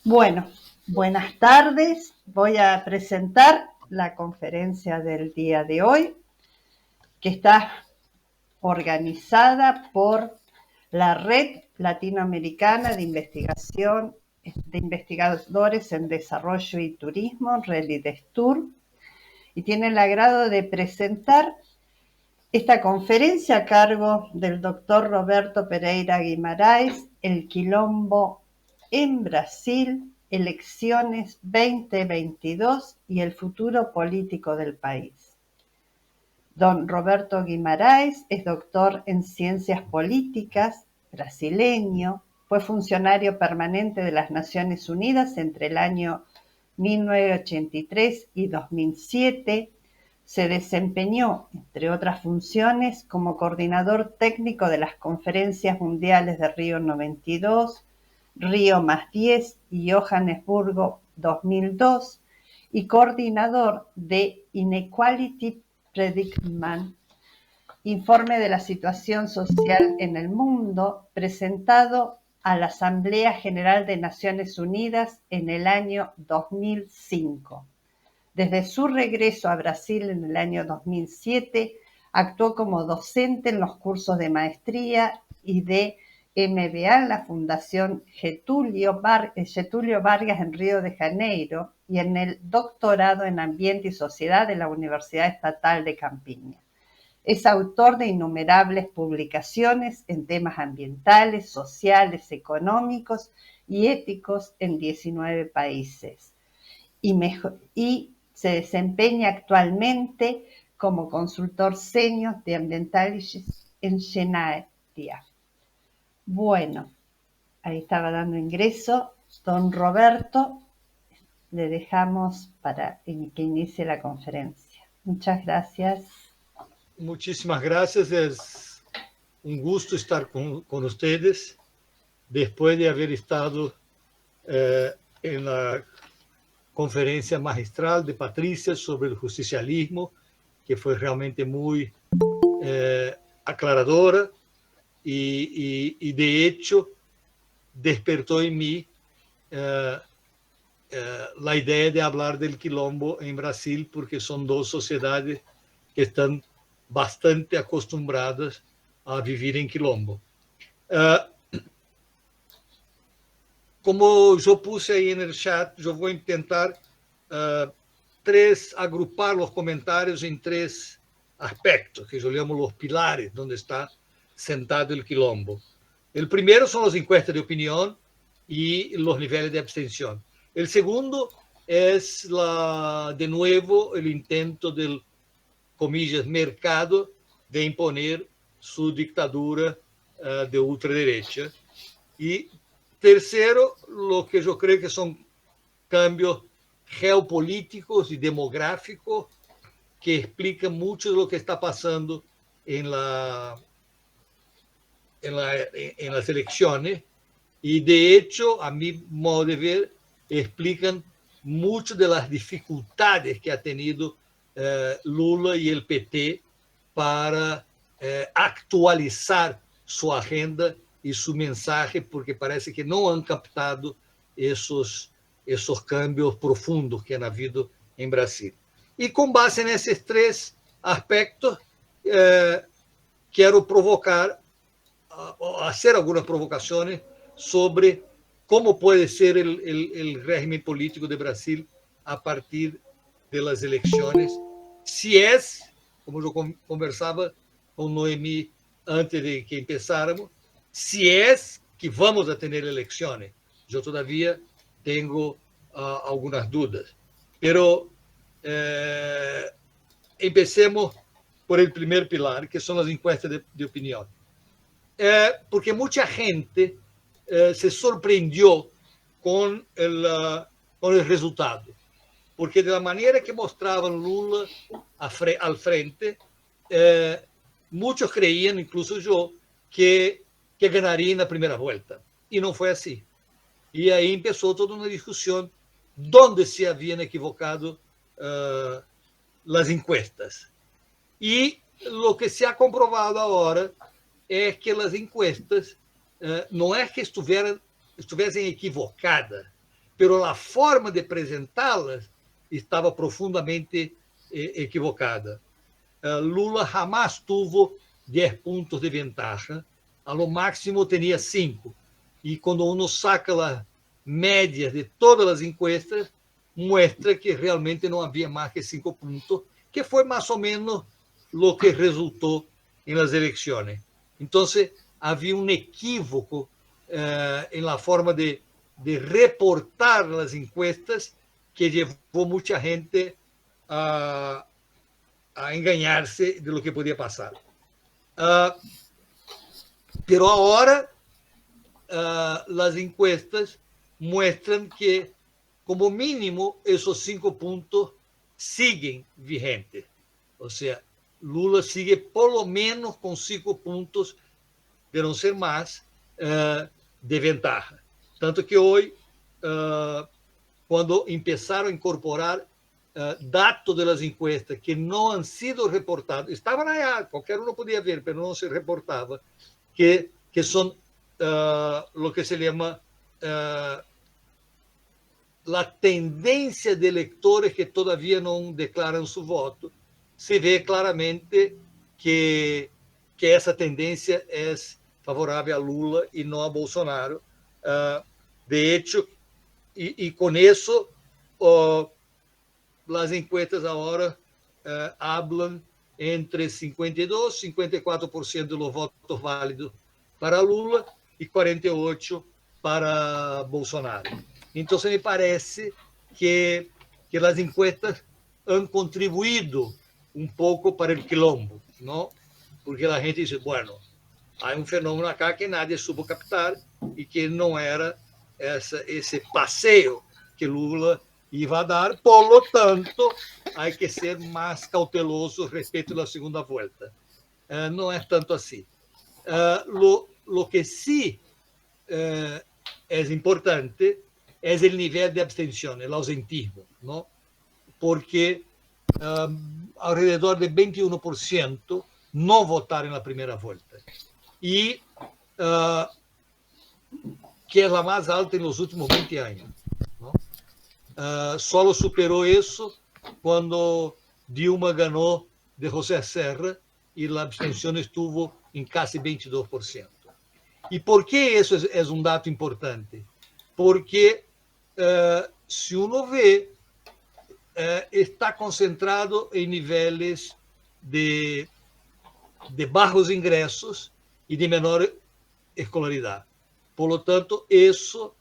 Bueno, buenas tardes. Voy a presentar la conferencia del día de hoy, que está organizada por la Red Latinoamericana de Investigación de Investigadores en Desarrollo y Turismo, RELIDESTUR, y tiene el agrado de presentar esta conferencia a cargo del doctor Roberto Pereira Guimarães, El Quilombo en Brasil, elecciones 2022 y el futuro político del país. Don Roberto Guimarães es doctor en Ciencias Políticas, brasileño, fue funcionario permanente de las Naciones Unidas entre el año 1983 y 2007, se desempeñó, entre otras funciones, como coordinador técnico de las conferencias mundiales de Río 92, Río +10 y Johannesburgo 2002, y coordinador de Inequality Predicament, informe de la situación social en el mundo, presentado a la Asamblea General de Naciones Unidas en el año 2005. Desde su regreso a Brasil en el año 2007, actuó como docente en los cursos de maestría y de MBA en la Fundación Getúlio Vargas en Río de Janeiro y en el doctorado en Ambiente y Sociedad de la Universidad Estatal de Campiña. Es autor de innumerables publicaciones en temas ambientales, sociales, económicos y éticos en 19 países. Y se desempeña actualmente como consultor senior de ambientales en Genaria. Bueno, ahí estaba dando ingreso don Roberto. Le dejamos para que inicie la conferencia. Muchas gracias. Muchísimas gracias. Es un gusto estar con ustedes después de haber estado en la conferencia magistral de Patricia sobre el justicialismo, que fue realmente muy aclaradora y de hecho despertó en mí la idea de hablar del quilombo en Brasil, porque son dos sociedades que están bastante acostumbradas a vivir en quilombo. Como yo puse ahí en el chat, yo voy a intentar agrupar los comentarios en tres aspectos, que yo llamo los pilares, donde está sentado el quilombo. El primero son las encuestas de opinión y los niveles de abstención. El segundo es, de nuevo, el intento del, comillas, mercado de imponer su dictadura de ultraderecha. Y tercero, lo que yo creo que son cambios geopolíticos y demográficos que explican mucho de lo que está pasando en las elecciones y, de hecho, a mi modo de ver, explican mucho de las dificultades que ha tenido Lula y el PT para actualizar su agenda y su mensaje, porque parece que no han captado esos cambios profundos que han habido en Brasil. Y con base en esos tres aspectos, quiero hacer algunas provocaciones sobre cómo puede ser el régimen político de Brasil a partir de las elecciones, si es, como yo conversaba con Noemí antes de que empezáramos, si es que vamos a tener elecciones. Yo todavía tengo algunas dudas. Pero empecemos por el primer pilar, que son las encuestas de opinión. Porque mucha gente se sorprendió con el resultado, porque de la manera que mostraban Lula al frente, muchos creían, incluso yo, que ganaría en la primera vuelta, y no fue así. Y ahí empezó toda una discusión donde se habían equivocado las encuestas. Y lo que se ha comprobado ahora es que las encuestas no es que estuviesen equivocadas, pero a forma de apresentá-las estava profundamente equivocada. Lula jamais tuvo 10 pontos de ventaja, a lo máximo tinha 5. E quando uno saca as médias de todas as encuestas, muestra que realmente não havia mais que 5 pontos, que foi mais ou menos o que resultou nas eleições. Então, havia um equívoco na forma de reportar as encuestas que levou muita gente a enganar-se de lo que podia passar. Pero agora as encuestas mostram que, como mínimo, esses 5 pontos siguen vigentes. Ou seja, Lula sigue por lo menos com 5 pontos, de não ser mais, de ventaja. Tanto que hoje, quando começaram a incorporar dados das encuestas que não han sido reportados, estavam lá, qualquer um podia ver, mas não se reportava, que são o que se chama a tendência de eleitores que todavia não declaram seu voto, se vê claramente que essa tendência é favorável a Lula e não a Bolsonaro. De hecho, e com isso, as encuestas agora hablam entre 52% e 54% dos votos válidos para Lula e 48% para Bolsonaro. Então, me parece que as encuestas han contribuído um pouco para o quilombo, não? Porque a gente diz, bueno, há um fenômeno acá que nadie supo captar e que não era esse passeio que Lula ia dar, por lo tanto, há que ser mais cauteloso respeito da segunda volta. Não é tanto assim. Lo que sí é importante é o nível de abstenção, o ausentismo, não? Porque alrededor de 21% não votaram na primeira volta. E que é a mais alta nos últimos 20 anos. Só superou isso quando Dilma ganhou de José Serra e a abstenção estuvo em quase 22%. E por que isso é um dado importante? Porque, se uno vê, está concentrado em níveis de baixos ingressos e de menor escolaridade. Por lo tanto, isso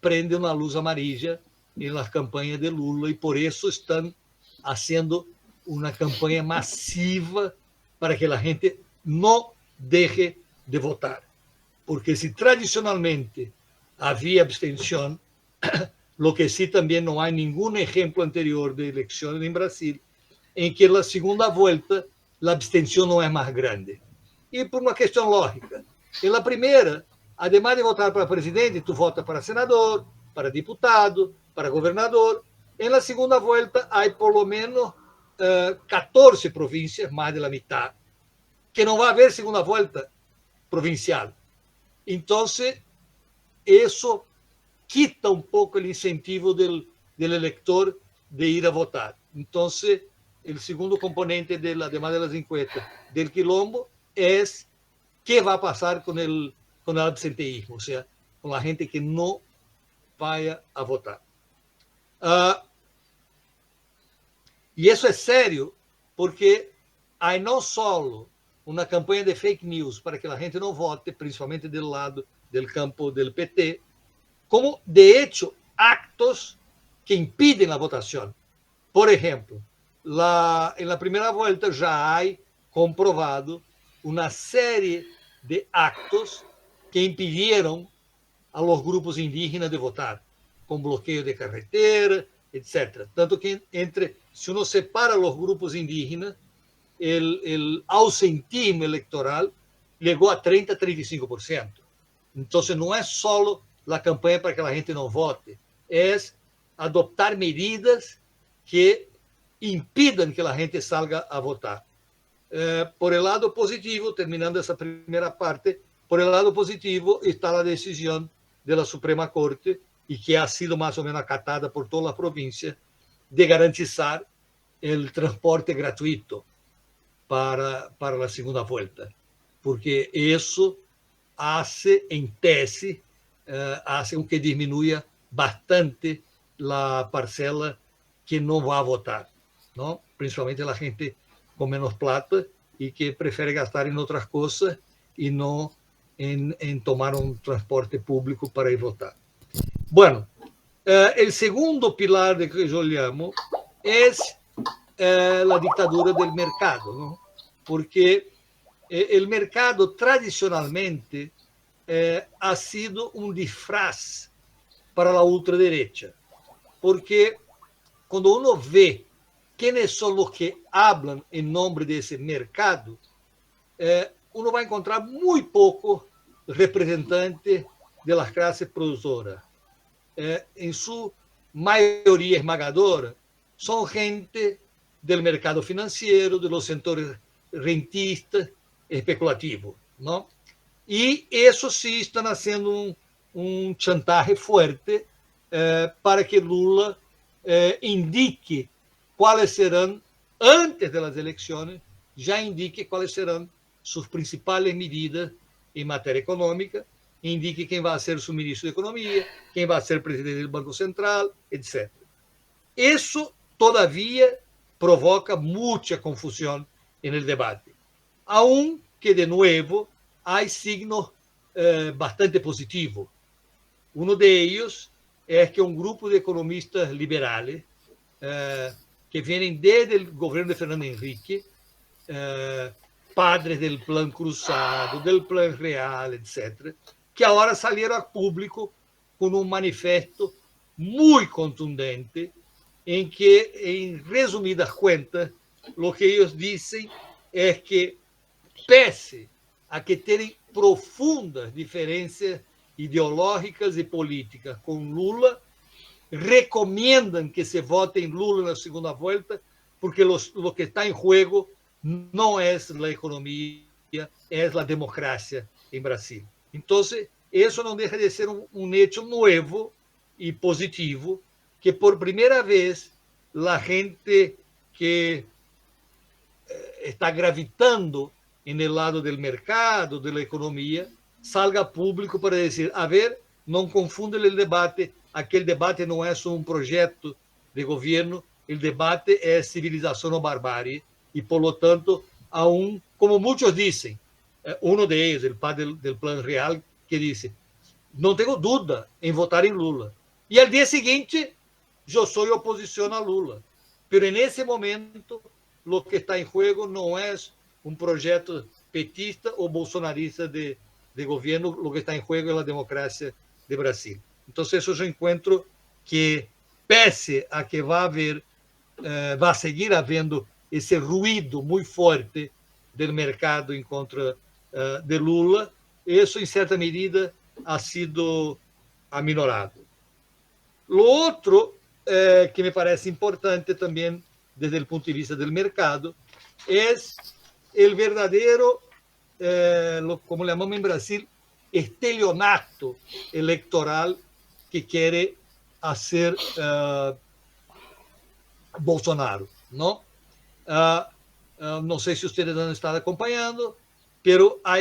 prende uma luz amarilla nas campanhas de Lula e por isso estão fazendo uma campanha massiva para que a gente não deixe de votar. Porque se tradicionalmente havia abstenção, lo que sí também não há nenhum exemplo anterior de eleições em Brasil em que na segunda volta a abstenção não é mais grande. E por uma questão lógica. Em la primeira, además de votar para presidente, tu vota para senador, para diputado, para governador. Em la segunda volta, há por lo menos 14 províncias, mais de la mitad, que não vai haver segunda volta provincial. Então, isso quita um pouco o incentivo do eleitor de ir a votar. Então, o segundo componente, además das encuestas, do quilombo, é que vai passar com o absenteísmo, ou seja, com a gente que não vai a votar. E isso é sério, porque há não só uma campanha de fake news para que a gente não vote, principalmente do lado do campo do PT, como, de hecho, actos que impedem a votação. Por exemplo, na primeira volta já há comprovado uma série de actos que impediram a los grupos indígenas de votar, com bloqueio de carretera, etc. Tanto que, se uno separa os grupos indígenas, o ausentismo eleitoral chegou a 30% a 35%. Então, não é só a campanha para que a gente não vote, é adoptar medidas que impidam que a gente salga a votar. Por el lado positivo, terminando essa primeira parte, por el lado positivo está a decisão da Suprema Corte y que ha sido más o menos acatada por toda la provincia, de garantizar el transporte gratuito para la segunda vuelta, porque eso hace, en tese, hace com que diminua bastante a parcela que não vai votar, não? Principalmente a gente com menos plata e que prefere gastar em outras coisas e não em tomar um transporte público para ir votar. Bueno, o segundo pilar de que olhamos é a ditadura do mercado, não? Porque o mercado tradicionalmente ha sido um disfraz para a ultraderecha, porque quando uno vê quem são os que hablam em nome desse mercado, uno vai encontrar muito pouco representante de las classes produtoras. Em sua maioria esmagadora, são gente do mercado financeiro, de los setores rentistas, especulativos, não? E isso sim está sendo um chantaje forte para que Lula indique quais serão, antes das eleições, já indique quais serão suas principais medidas em matéria econômica, indique quem vai ser seu ministro de Economia, quem vai ser presidente do Banco Central, etc. Isso, todavia, provoca muita confusão no debate. Aunque, de novo, há signos bastante positivos. Um deles é que um grupo de economistas liberais que vêm desde o governo de Fernando Henrique, padres do Plano Cruzado, do Plano Real, etc., que agora saíram a público com um manifesto muito contundente em que, em resumidas contas, o que eles dizem é que, pese a que terem profundas diferenças ideológicas e políticas com Lula, recomendam que se vote em Lula na segunda volta, porque o que está em jogo não é a economia, é a democracia em Brasil. Então, isso não deixa de ser um hecho novo e positivo, que por primeira vez a gente que está gravitando no lado do mercado, da economia, salga público para dizer, a ver, não confunda o debate, aquele debate não é só um projeto de governo, o debate é civilização ou barbárie, e, por lo tanto, há como muitos dizem, um deles, o padre do Plano Real, que disse, não tenho dúvida em votar em Lula. E ao dia seguinte, eu sou oposição a Lula. Mas, nesse momento, o que está em jogo não é um projeto petista ou bolsonarista de governo, o que está em jogo é a democracia de Brasil. Então, isso eu encontro que, pese a que vai seguir havendo esse ruído muito forte do mercado em contra de Lula, isso, em certa medida, ha sido aminorado. O outro que me parece importante também, desde o ponto de vista do mercado, é o verdadeiro, como chamamos em Brasil, estelionato eleitoral que quer fazer Bolsonaro, não? Não sei se vocês han estado acompanhando, pero ha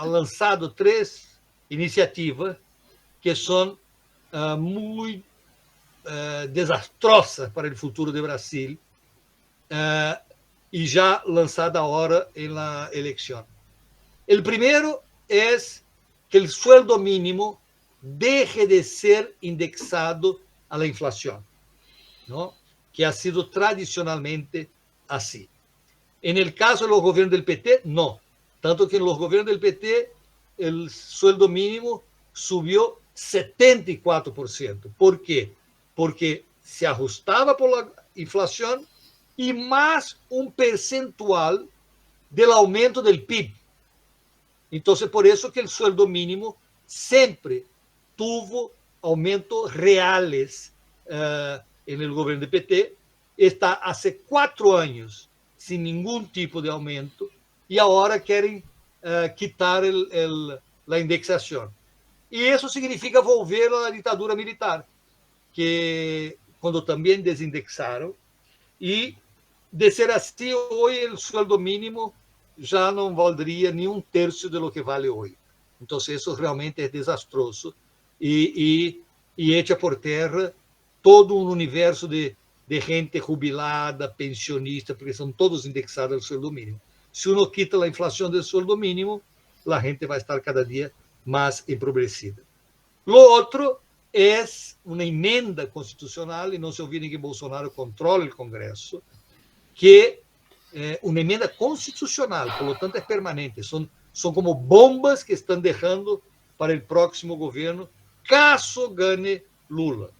lançado 3 iniciativas que são muito desastrosas para o futuro do Brasil e já lançada agora na eleição. O primeiro é que o sueldo mínimo deje de ser indexado à inflação, não? Que ha sido tradicionalmente assim. En el caso de los gobiernos del PT, no. Tanto que en los gobiernos del PT el sueldo mínimo subió 74%. ¿Por qué? Porque se ajustaba por la inflación y más un percentual del aumento del PIB. Entonces, por eso que el sueldo mínimo siempre tuvo aumentos reales en el gobierno del PT. Está hace 4 años sin ningún tipo de aumento y ahora quieren quitar la indexación. E isso significa volver à ditadura militar, que quando também desindexaram, e de ser assim, hoje o sueldo mínimo já não valeria nem um terço de lo que vale hoje. Então, isso realmente é desastroso e echa por terra todo um universo de gente jubilada, pensionista, porque são todos indexados ao sueldo mínimo. Se uno quita a inflação do sueldo mínimo, a gente vai estar cada dia mais empobrecida. Lo outro é uma emenda constitucional, e não se olvidem que Bolsonaro controla o Congresso, que é uma emenda constitucional, por lo tanto é permanente. São como bombas que estão deixando para o próximo governo, caso ganhe Lula.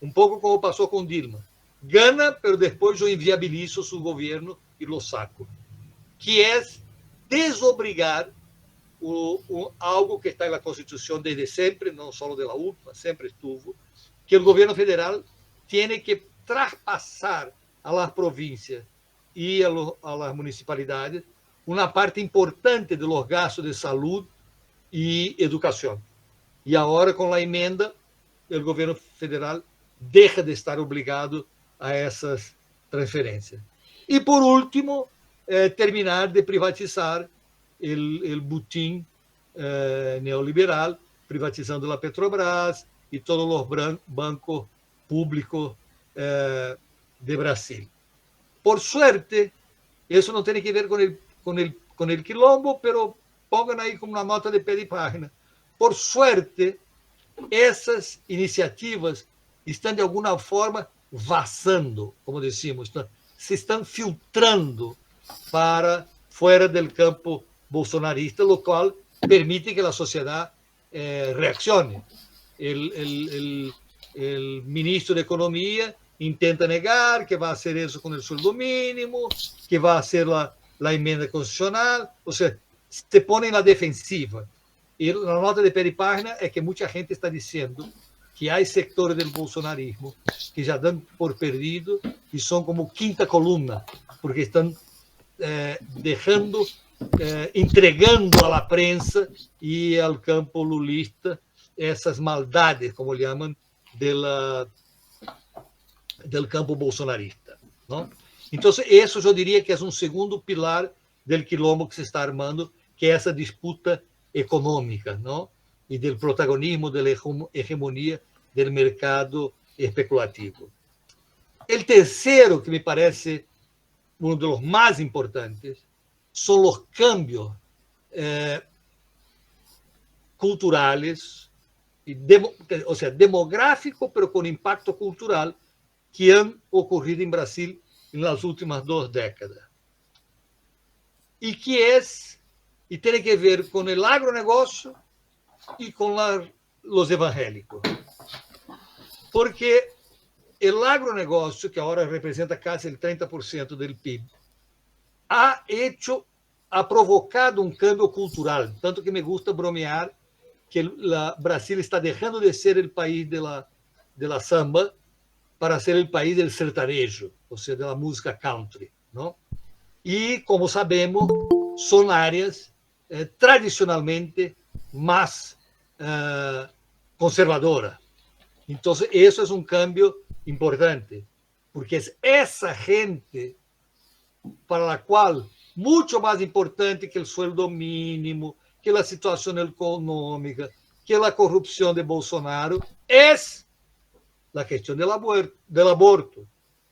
Um pouco como passou com Dilma. Gana, pero depois eu inviabilizo seu governo e lo saco. Que é desobrigar algo que está na Constituição desde sempre, não só da última, sempre estuvo, que o governo federal tem que traspassar a las províncias e a las municipalidades uma parte importante de los gastos de saúde e educação. E agora, com a emenda, o governo federal deixa de estar obrigado a essas transferências. E, por último, terminar de privatizar o butim neoliberal, privatizando a Petrobras e todos os bancos públicos de Brasil. Por suerte, isso não tem que ver com o quilombo, pero pongan aí como uma nota de pé de página. Por suerte, essas iniciativas estão, de alguma forma, vazando, como decimos, se estão filtrando para fora do campo bolsonarista, o qual permite que a sociedade reaccione. O ministro de Economia intenta negar que vai ser isso com o sueldo mínimo, que vai ser a emenda constitucional, ou seja, se põem na defensiva. E a nota de pé de página é que muita gente está dizendo que há setores do bolsonarismo que já dão por perdido e são como quinta coluna, porque estão entregando à prensa e ao campo lulista essas maldades, como chamam, do campo bolsonarista. Não? Então, isso eu diria que é um segundo pilar do quilombo que se está armando, que é essa disputa econômica, não? E do protagonismo, da hegemonia do mercado especulativo. O terceiro, que me parece um dos mais importantes, são os cambios culturales, ou seja, demográficos, mas com impacto cultural, que han ocorrido em Brasil nas últimas 2 décadas. E tem que ver com o agronegócio e com os evangélicos. Porque o agronegócio, que agora representa quase o 30% do PIB, ha provocado um cambio cultural, tanto que me gusta bromear que o Brasil está deixando de ser o país de la samba para ser o país do sertanejo, ou seja, da música country. Não? E, como sabemos, são áreas tradicionalmente mais conservadoras. Então, isso é um cambio importante, porque é essa gente para a qual muito mais importante que o sueldo mínimo, que a situação econômica, que a corrupção de Bolsonaro, é a questão do aborto,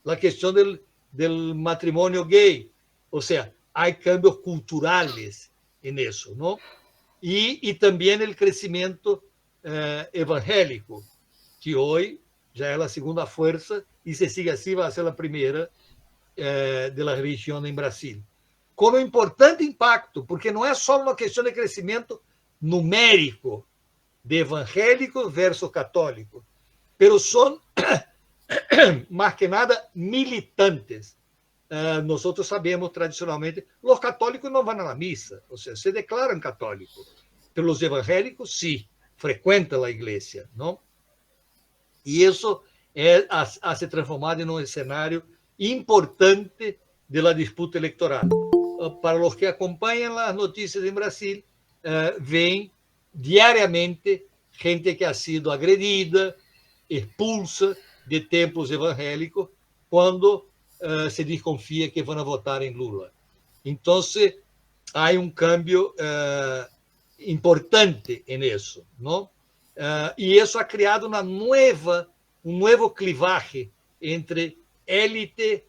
a questão do matrimônio gay. Ou seja, há cambios culturais nisso, não? E também o crescimento evangélico, que hoje já é a segunda força e se sigue assim vai ser a primeira da religião em Brasil. Com um importante impacto, porque não é só uma questão de crescimento numérico de evangélicos versus católicos, mas são, mais que nada, militantes. Nós sabemos, tradicionalmente, os católicos não vão à missa, ou seja, se declaram católicos. Pelos evangélicos, sim, frequentam a igreja, não? E isso ha se transformado em um cenário importante da disputa eleitoral. Para os que acompanham as notícias em Brasil, veem diariamente gente que ha sido agredida, expulsa de templos evangélicos quando se desconfia que vão votar em Lula. Então, há um cambio importante nisso, não? E isso ha criado um novo clivaje entre élite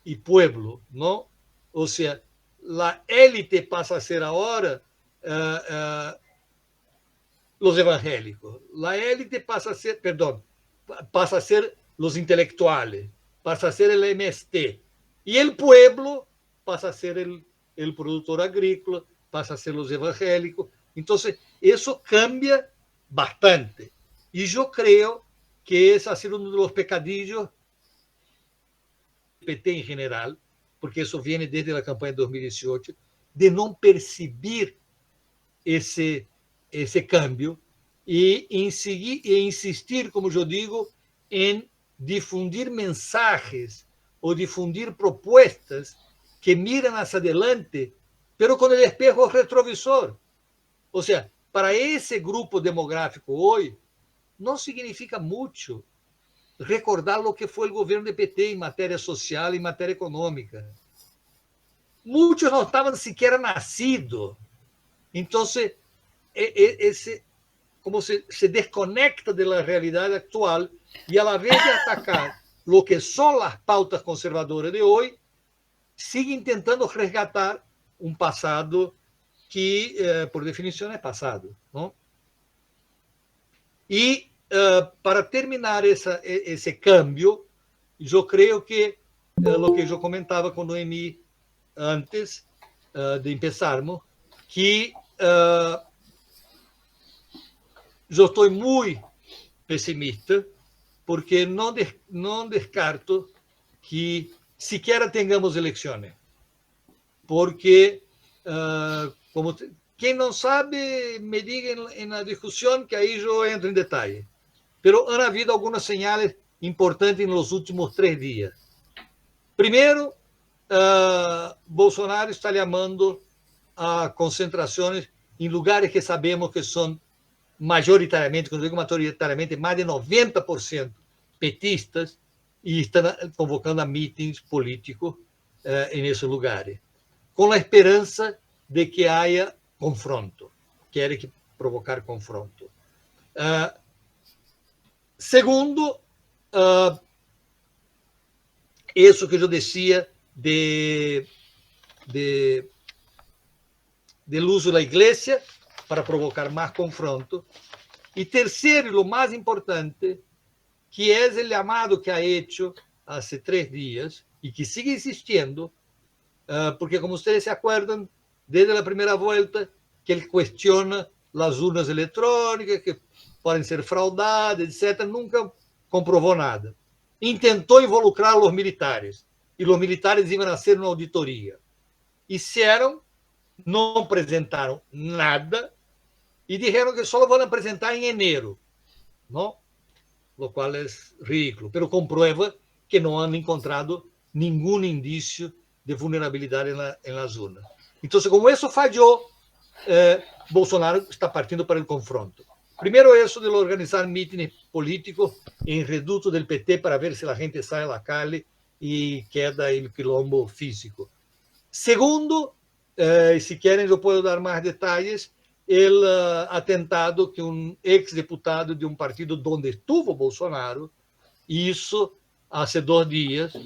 e pueblo, não? Ou seja, a élite passa a ser agora os evangélicos, a élite passa a ser os intelectuales, passa a ser o MST, e o pueblo passa a ser o produtor agrícola, passa a ser os evangélicos. Então, isso cambia bastante. E eu creio que esse ha sido um dos pecadillos do PT em geral, porque isso vem desde a campanha de 2018, de não perceber esse cambio e insistir, como eu digo, em difundir mensagens ou difundir propostas que miram hacia adelante, pero com o espejo retrovisor. Ou seja, para esse grupo demográfico hoje, não significa muito recordar o que foi o governo do PT em matéria social e em matéria econômica. Muitos não estavam sequer nascidos. Então, como se desconecta da realidade atual e, a la vez de atacar o que são as pautas conservadoras de hoje, sigue tentando resgatar um passado que, por definição, é passado. Não? E, para terminar esse cambio, eu creio que o que eu comentava com Noemi antes de começarmos, que eu estou muito pessimista, porque não descarto que sequer tenhamos eleições. Porque, quem não sabe, me diga na discussão, que aí eu entro em detalhe. Pero han habido algumas señales importantes nos últimos 3 dias. Primeiro, Bolsonaro está chamando a concentrações em lugares que sabemos que são majoritariamente, quando digo majoritariamente, mais de 90% petistas, e estão convocando a meetings políticos nesses lugares, com a esperança de que haja confronto. Querem provocar confronto. Segundo, isso que eu dizia do uso da igreja para provocar mais confronto. E terceiro, o mais importante, que é o chamado que ha hecho há 3 dias e que sigue existindo, porque, como vocês se acordam, desde a primeira volta, que ele questiona as urnas eletrônicas, que podem ser fraudadas, etc., nunca comprovou nada. Intentou involucrar os militares, e os militares iam fazer uma auditoria. Hicieron, não apresentaram nada, e disseram que só vão apresentar em janeiro, não? O qual é ridículo, mas comprueba que não han encontrado nenhum indício de vulnerabilidade nas urnas. Então, como isso falhou, Bolsonaro está partindo para o confronto. Primeiro, isso de organizar mítines políticos em reduto do PT para ver se a gente sai à calle e queda o quilombo físico. Segundo, se querem, eu posso dar mais detalhes, o atentado que um ex-deputado de um partido onde estuvo Bolsonaro hizo há 2 dias,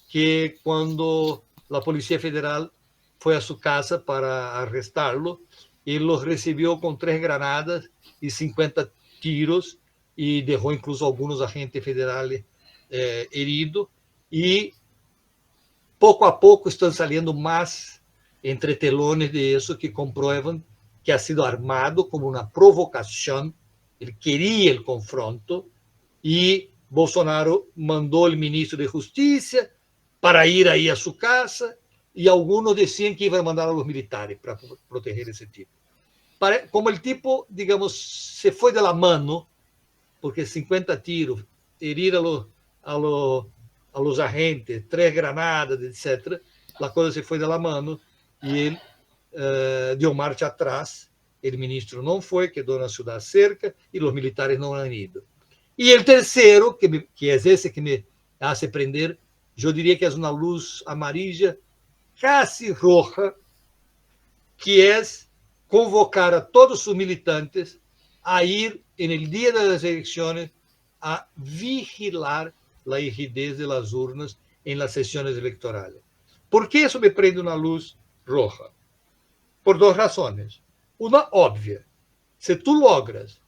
que quando a Polícia Federal foi a sua casa para arrestá-lo, ele los recebeu com 3 granadas e 50 tiros e deixou incluso alguns agentes federais heridos, e pouco a pouco estão saindo mais entretelones de isso que comprueban que ha sido armado como uma provocação. Ele queria o confronto e Bolsonaro mandou o ministro de Justiça para ir aí a sua casa, e alguns diziam que iam mandar os militares para proteger esse tipo. Como o tipo, digamos, se foi de la mano, porque 50 tiros, herir a los agentes, 3 granadas, etc., a coisa se foi de la mano, e ele deu marcha atrás o ministro não foi, quedou na ciudad cerca e os militares não han ido. E o terceiro, que é esse que me hace prender, eu diria que é uma luz amarilla, casi roja, que é convocar a todos os militantes a ir, en el día de las elecciones, a vigilar la rigidez de las urnas en las sesiones electorales. ¿Por qué eso me prende una luz roja? Por dos razones. Una obvia. Si tú logras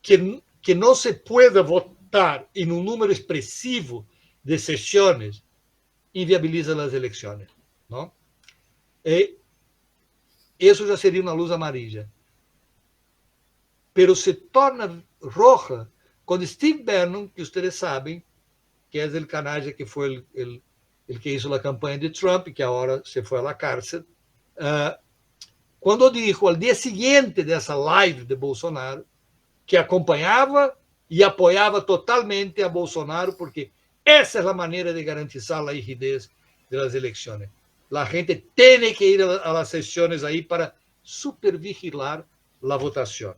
que no se pueda votar en un número expresivo de sesiones, inviabiliza las elecciones, ¿no? Eso ya sería una luz amarilla. Pero se torna roja quando Steve Bannon, que vocês sabem, que é o canalla que foi o que hizo a campanha de Trump, que agora se foi à cárcel, quando dijo ao dia seguinte dessa live de Bolsonaro que acompanhava e apoiava totalmente a Bolsonaro, porque essa é a maneira de garantizar a rigidez das eleições. A gente tem que ir a las sesiones aí para supervigilar a votação.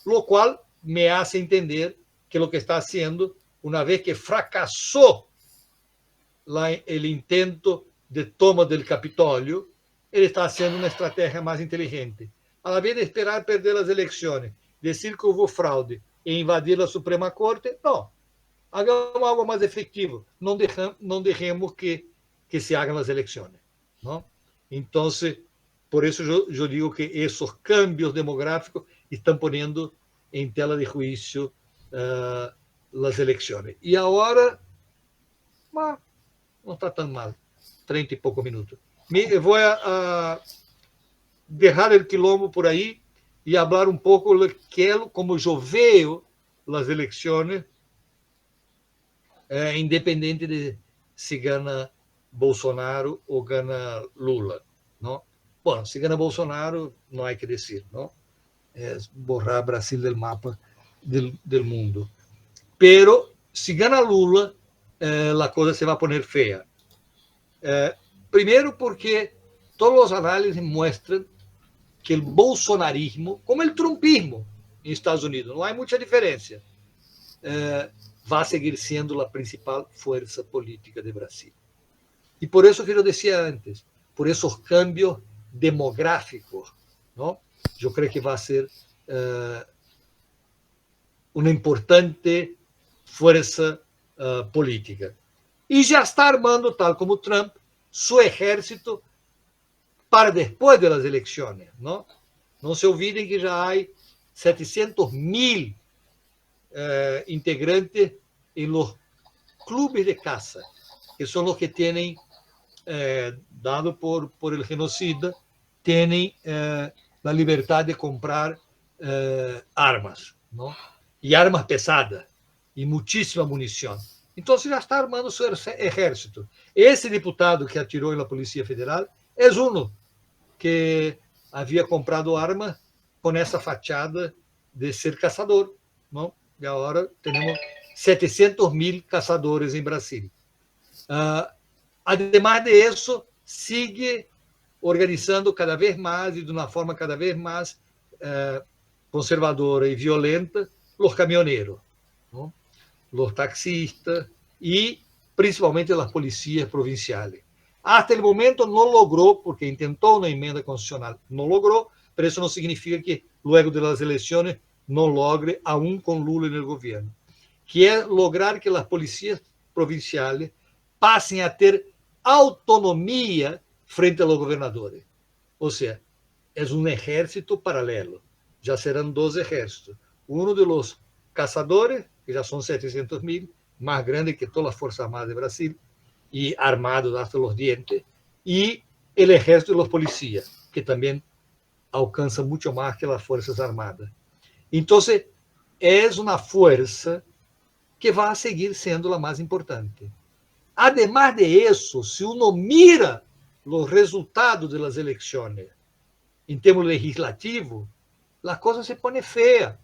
Lo cual me hace entender que lo que está haciendo, una vez que fracasó el intento de toma del Capitolio, él está haciendo una estrategia más inteligente. A la vez de esperar perder las elecciones, decir que hubo fraude e invadir la Suprema Corte, no. Hagamos algo más efectivo. No dejemos que se hagan las elecciones, ¿no? Entonces, por eso yo digo que esos cambios demográficos estão poniendo em tela de juízo as eleições. E agora, não está tão mal, 30 e poucos minutos. Vou a deixar o quilombo por aí e falar um pouco como eu vejo as eleições, independente de se gana Bolsonaro ou gana Lula, não? Bom, se gana Bolsonaro, não há que dizer, não? Borrar Brasil del mapa del mundo. Pero si gana Lula, la cosa se va a poner fea. Primero porque todos los análisis muestran que el bolsonarismo, como el trumpismo en Estados Unidos, no hay mucha diferencia, va a seguir siendo la principal fuerza política de Brasil. Y por eso que yo decía antes, por esos cambios demográficos, ¿no? Eu creio que vai ser uma importante força política. E já está armando, tal como Trump, seu exército para depois das eleições. Não se olvidem que já há 700.000 integrantes em los clubes de caça, que são os que têm, dado por el genocida, têm a liberdade de comprar armas, não? E armas pesadas, e muitíssima munição. Então, se já está armando seu exército. Esse deputado que atirou na Polícia Federal é um que havia comprado armas com essa fachada de ser caçador, não? E agora temos 700.000 caçadores em Brasília. Además de isso, sigue organizando cada vez mais e de uma forma cada vez mais conservadora e violenta os caminhoneiros, não? Os taxistas e principalmente as polícias provinciais. Hasta o momento não logrou, porque tentou uma emenda constitucional, não logrou, mas isso não significa que luego das eleições não logre, aún com Lula no governo, que é lograr que as polícias provinciais passem a ter autonomia frente aos governadores. Ou seja, é um exército paralelo. Já serão 2 exércitos. Um de los caçadores, que já são 700.000, mais grande que todas as Forças Armadas de Brasil, e armados hasta los dientes, e o exército de los policías, que também alcança muito mais que as Forças Armadas. Então, é uma força que vai seguir sendo a mais importante. Además de isso, se uno mira os resultados das eleições em termos legislativos, a coisa se põe feia.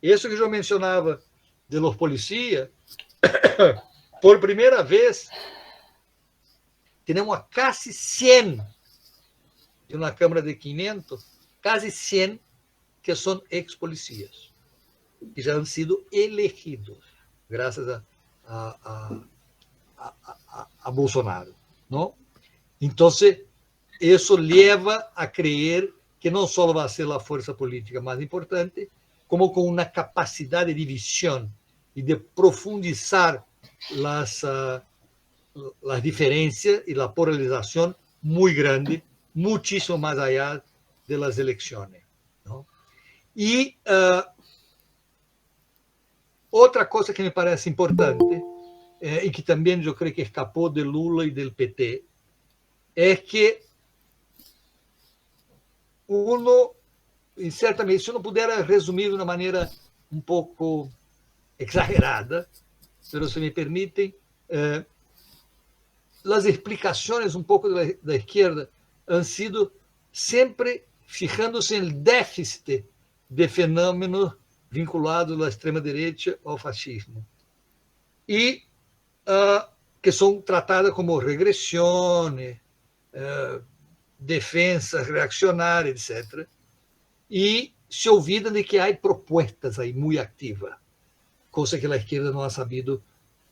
Isso que eu mencionava de los policías, por primeira vez, temos quase 100, de uma Câmara de 500, quase 100 que são ex-policías, que já han sido elegidos graças a Bolsonaro, não? Então, isso leva a crer que não só vai ser a força política mais importante, como com uma capacidade de visão e de profundizar as diferenças e a polarização muito grande, muitíssimo mais allá das eleições. Não? E outra coisa que me parece importante, e que também eu creio que escapou de Lula e do PT, é que uno, em certa medida, se eu não puder resumir de uma maneira um pouco exagerada, mas se me permitem, as explicações um pouco da esquerda han sido sempre fijando-se no déficit de fenômenos vinculados à extrema-direita ao fascismo. E que são tratadas como regressões, defensas reaccionárias, etc. E se olvidam de que há propostas aí muito ativas, coisa que a esquerda não ha sabido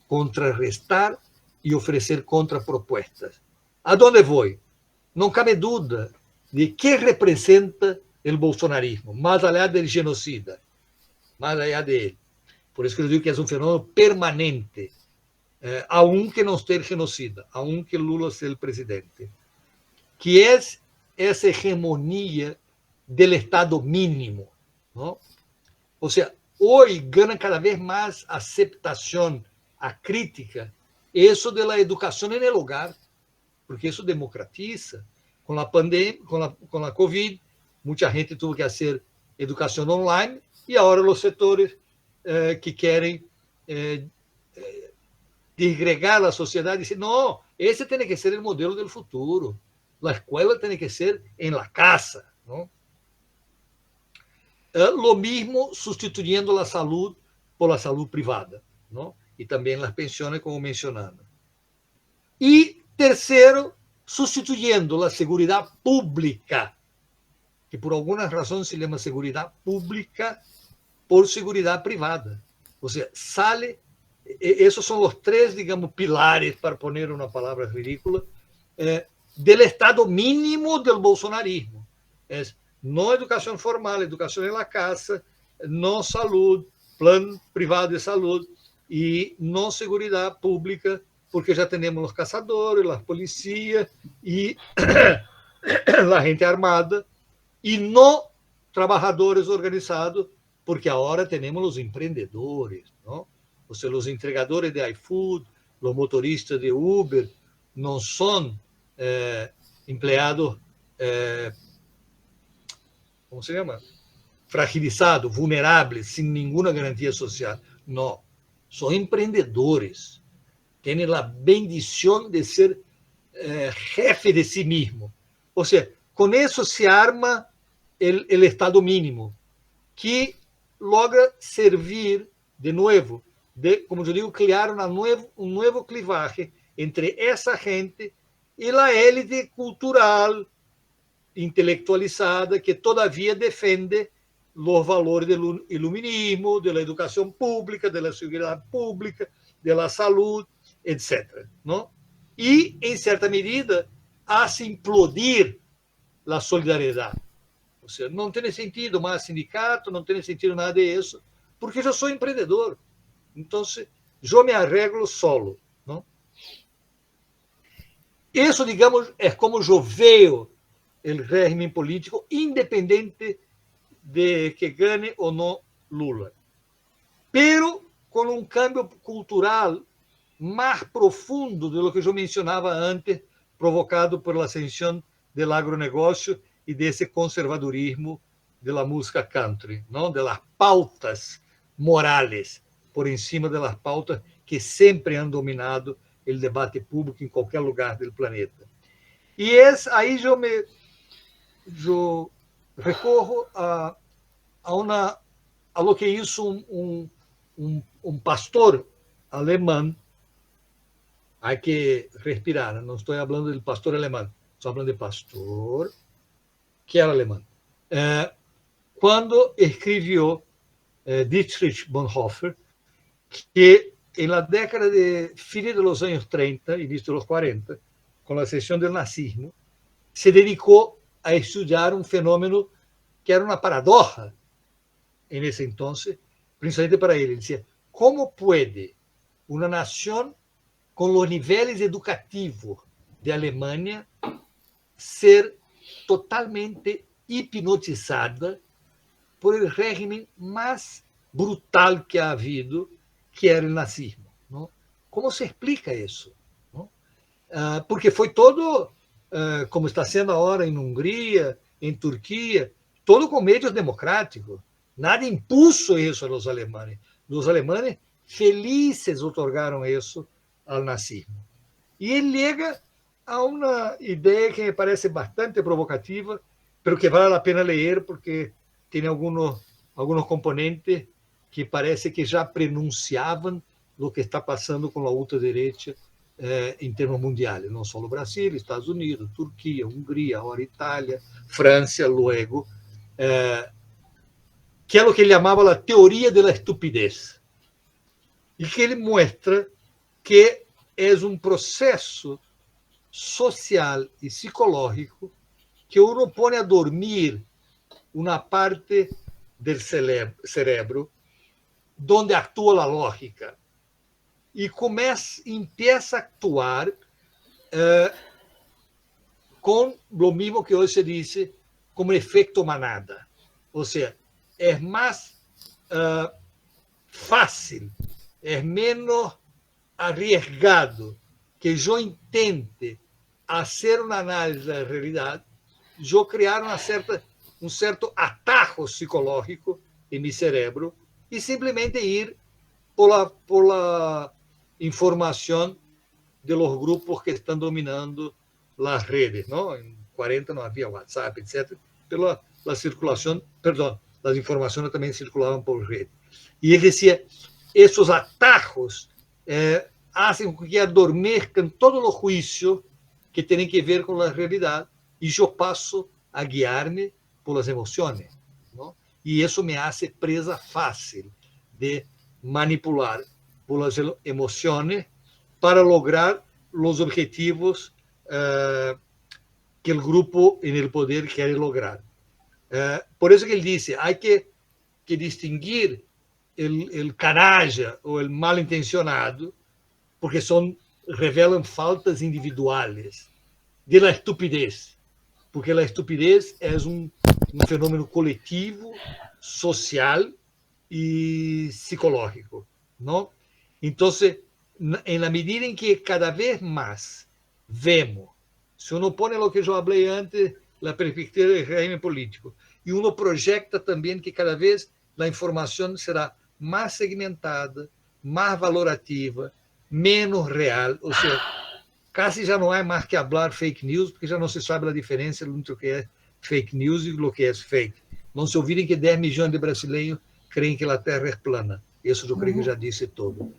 contrarrestar e oferecer contrapropostas. Aonde vou? Não cabe dúvida de que representa o bolsonarismo, mais allá do genocida, mais allá dele. Por isso que eu digo que é um fenômeno permanente, aunque não esteja genocida, aunque Lula seja o presidente, que é essa hegemonia do Estado mínimo. Não? Ou seja, hoje ganha cada vez mais aceitação a crítica isso da educação no hogar, porque isso democratiza. Com a pandemia, com a Covid, muita gente teve que fazer educação online e agora os setores que querem desgregar a sociedade dizem, não, esse tem que ser o modelo do futuro. A escola tem que ser em la casa. Não? Lo mismo sustituyendo a saúde por a saúde privada, não? E também as pensões, como mencionando. E terceiro, sustituyendo a seguridade pública, que por alguma razão se chama seguridade pública, por seguridade privada. Ou seja, esses são os três, digamos, pilares, para poner uma palavra ridícula, do estado mínimo do bolsonarismo. Não educação formal, educação em la casa, não saúde, plano privado de saúde e não seguridade pública, porque já temos os caçadores, as polícias e a gente armada, e não trabalhadores organizados, porque agora temos os empreendedores, não? Ou seja, os entregadores de iFood, os motoristas de Uber, não são empregados, como se chama? Fragilizados, vulneráveis, sem nenhuma garantia social. Não. São empreendedores. Têm a bendição de ser jefe de si mesmo. Ou seja, com isso se arma o Estado mínimo, que logra servir de novo, como eu digo, criar um novo clivaje entre essa gente e a élite cultural intelectualizada que todavia defende os valores do iluminismo, da educação pública, da segurança pública, da saúde, etc. Não? E, em certa medida, hace implodir a solidariedade. Ou seja, não tem sentido mais sindicato, não tem sentido nada disso, porque eu sou empreendedor. Então, eu me arreglo solo. Não? Isso, digamos, é como eu vejo o régimen político, independente de que ganhe ou não Lula. Pero com um cambio cultural mais profundo de lo que eu mencionava antes, provocado por la ascensão do agronegócio e desse conservadorismo da música country, não? De las pautas morales por cima das pautas que sempre han dominado o debate público em qualquer lugar do planeta. E aí eu recorro a lo que hizo um pastor alemão. Há que respirar, não estou falando do pastor alemão, estou falando de pastor que era alemão, quando escreveu Dietrich Bonhoeffer, que na década de fines de los años 30, início de los 40, com a ascensão do nazismo, se dedicou a estudar um fenômeno que era uma paradoja en ese entonces, principalmente para ele. Ele dizia, como pode uma nação com os níveis educativos de Alemanha ser totalmente hipnotizada por el régimen mais brutal que ha habido, que era o nazismo? Não? Como se explica isso? Não? Porque foi todo, como está sendo agora em Hungria, em Turquia, todo com meios democráticos. Nada impuso isso aos alemães. Os alemães felizes otorgaram isso ao nazismo. E ele chega a uma ideia que me parece bastante provocativa, mas que vale a pena ler porque tem alguns componentes que parece que já prenunciavam o que está passando com a ultradireita em termos mundiais, não só no Brasil, Estados Unidos, Turquia, Hungria, agora Itália, França, luego, que é o que ele chamava a teoria da estupidez, e que ele mostra que é um processo social e psicológico que uno põe a dormir uma parte do cerebro onde atua a lógica e empieza a actuar com o mesmo que hoje se diz como efeito manada. Ou seja, é mais fácil, é menos arriesgado que eu intente fazer uma análise da realidade, eu criar um certo atajo psicológico em meu cérebro e simplesmente ir por la informação de los grupos que estão dominando as redes, não? Em 40 não havia WhatsApp, etc. Pela circulação, perdão, as informações também circulavam por rede. E ele dizia, esses atajos fazem com que adormeçam todo o juízo que tem que ver com a realidade e eu passo a guiar-me por as emoções, não? E isso me hace presa fácil de manipular por as emoções para lograr os objetivos que o grupo em el poder quer lograr. Por isso que ele disse, há que distinguir o canalla ou o mal intencionado, porque revelam faltas individuais, de la estupidez, porque a estupidez é um fenômeno coletivo, social e psicológico, não? Então, na medida em que cada vez mais vemos, se uno põe o que eu falei antes, a perspectiva do regime político, e uno projeta também que cada vez a informação será mais segmentada, mais valorativa, menos real, ou seja, quase já não há mais que falar fake news, porque já não se sabe a diferença entre o que é fake news e o que é fake. Não se ouvirem que 10 milhões de brasileiros creem que a Terra é plana. Isso eu creio que já disse todo,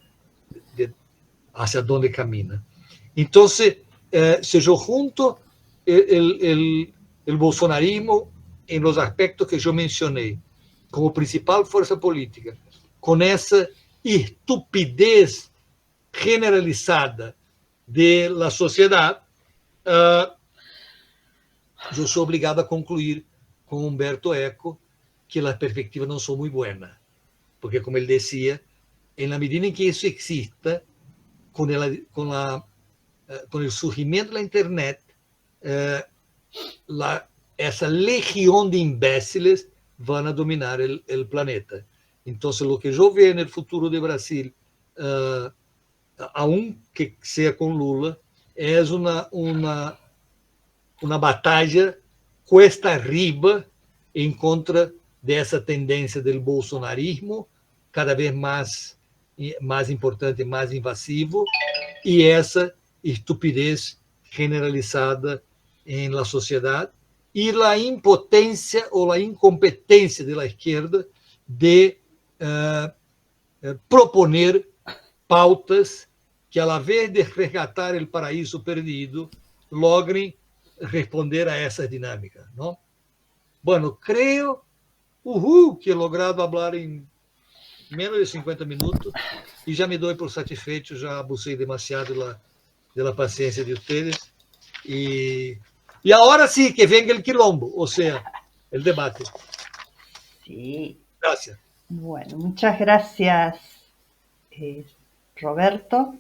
hacia onde camina. Então, se eu junto o bolsonarismo em los aspectos que eu mencionei, como principal força política, com essa estupidez generalizada da sociedade, eu sou obrigado a concluir com Humberto Eco que as perspectivas não são muito boas, porque, como ele dizia, na medida em que isso exista, com o surgimento da internet, essa legião de imbéciles vão dominar o planeta. Então, o que eu vejo no futuro do Brasil, aun que seja com Lula, é uma batalha cuesta arriba em contra dessa tendência do bolsonarismo, cada vez mais importante, mais invasivo, e essa estupidez generalizada em la sociedade, e a impotência ou a incompetência da esquerda de proponer pautas que, a vez de resgatar o paraíso perdido, logrem responder a essa dinâmica, não? Bueno, creio que he logrado falar em menos de 50 minutos e já me dou por satisfeito, já abusei demasiado da paciência de vocês. E agora sim, que venga o quilombo, ou seja, o debate. Sí. Gracias. Bueno, muchas gracias, Roberto.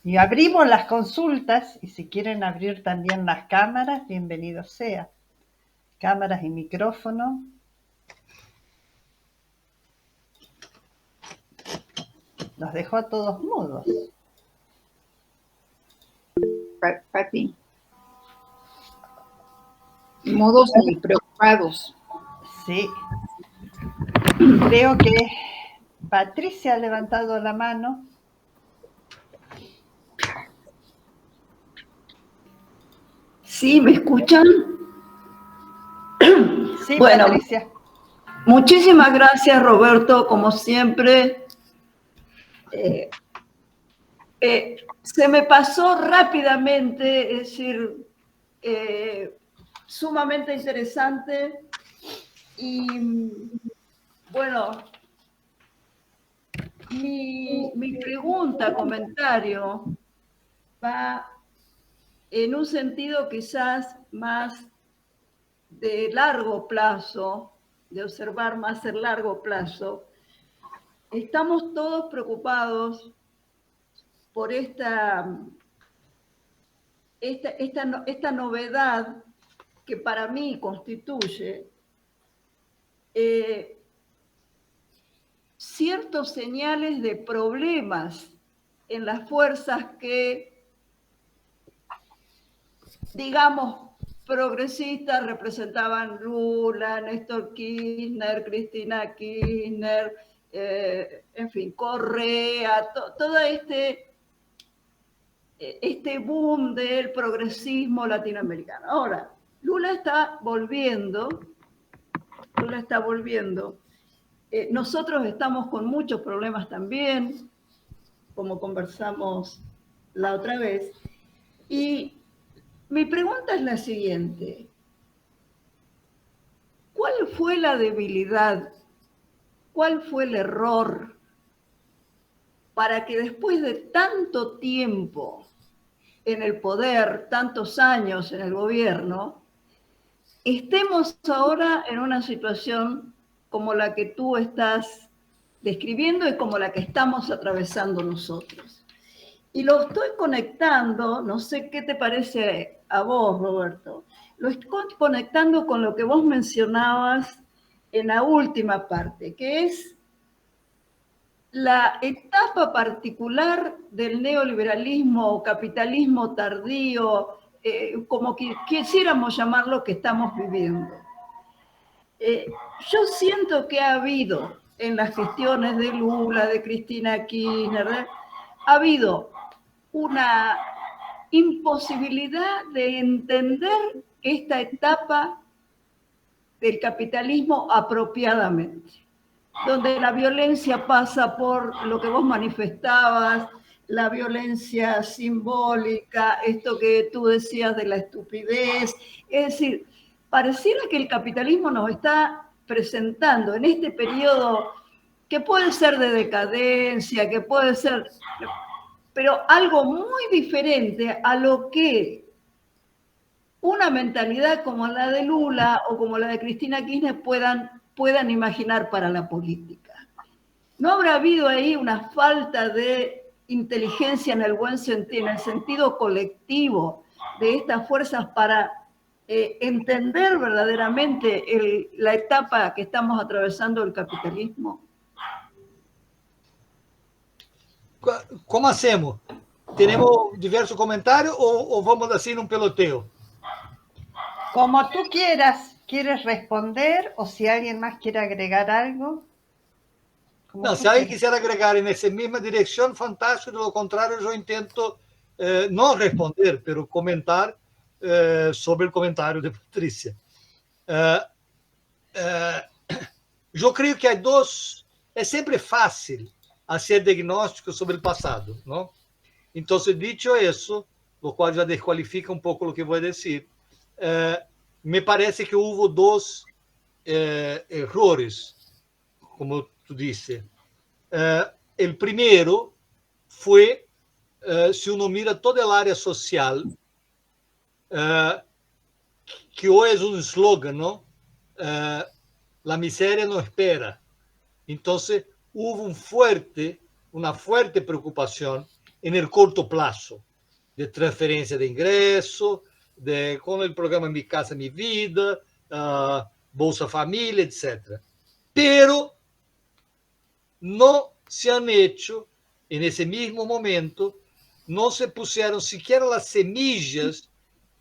Y abrimos las consultas y si quieren abrir también las cámaras, bienvenido sea. Cámaras y micrófono. Los dejó a todos mudos. Pati. Mudos y preocupados. Sí. Creo que Patricia ha levantado la mano. Sí, ¿me escuchan? Sí, bueno, Patricia. Muchísimas gracias, Roberto, como siempre. Se me pasó rápidamente, es decir, sumamente interesante. Y bueno, mi pregunta, comentario, va en un sentido quizás más de largo plazo, de observar más el largo plazo. Estamos todos preocupados por esta novedad que para mí constituye ciertos señales de problemas en las fuerzas que, digamos, progresistas representaban Lula, Néstor Kirchner, Cristina Kirchner, en fin, Correa, todo este boom del progresismo latinoamericano. Ahora, Lula está volviendo. Nosotros estamos con muchos problemas también, como conversamos la otra vez. Y mi pregunta es la siguiente. ¿Cuál fue la debilidad? ¿Cuál fue el error para que después de tanto tiempo en el poder, tantos años en el gobierno, estemos ahora en una situación como la que tú estás describiendo y como la que estamos atravesando nosotros? Y lo estoy conectando, no sé qué te parece a vos, Roberto, lo estoy conectando con lo que vos mencionabas en la última parte, que es la etapa particular del neoliberalismo o capitalismo tardío, como que quisiéramos llamarlo, que estamos viviendo. Yo siento que ha habido en las gestiones de Lula, de Cristina Kirchner, ha habido una imposibilidad de entender esta etapa del capitalismo apropiadamente, donde la violencia pasa por lo que vos manifestabas, la violencia simbólica, esto que tú decías de la estupidez. Es decir, pareciera que el capitalismo nos está presentando en este periodo que puede ser de decadencia, que puede ser, pero algo muy diferente a lo que una mentalidad como la de Lula o como la de Cristina Kirchner puedan imaginar para la política. ¿No habrá habido ahí una falta de inteligencia en el buen sentido, en el sentido colectivo de estas fuerzas para entender verdaderamente la etapa que estamos atravesando del capitalismo? Como hacemos? ¿Tenemos diversos comentarios o vamos así en un peloteo? Como tú quieras, ¿quieres responder o si alguien más quiere agregar algo? Não, se alguém quiser agregar nessa mesma direção, fantástico. Do contrário, eu intento não responder, mas comentar sobre o comentário de Patrícia. Eu creio que há dois. É sempre fácil fazer diagnóstico sobre o passado, não? Então, dicho isso, o qual já desqualifica um pouco o que vou dizer, me parece que houve dois errores, como tu disse. O primeiro foi, se uno mira toda a área social, que hoje é um slogan, não? La miseria no espera. Então, houve uma forte preocupação no curto prazo de transferência de ingresso, com o programa Mi Casa Mi Vida, Bolsa Família, etc. Pero não se han hecho, nesse mesmo momento, não se puseram sequer as semillas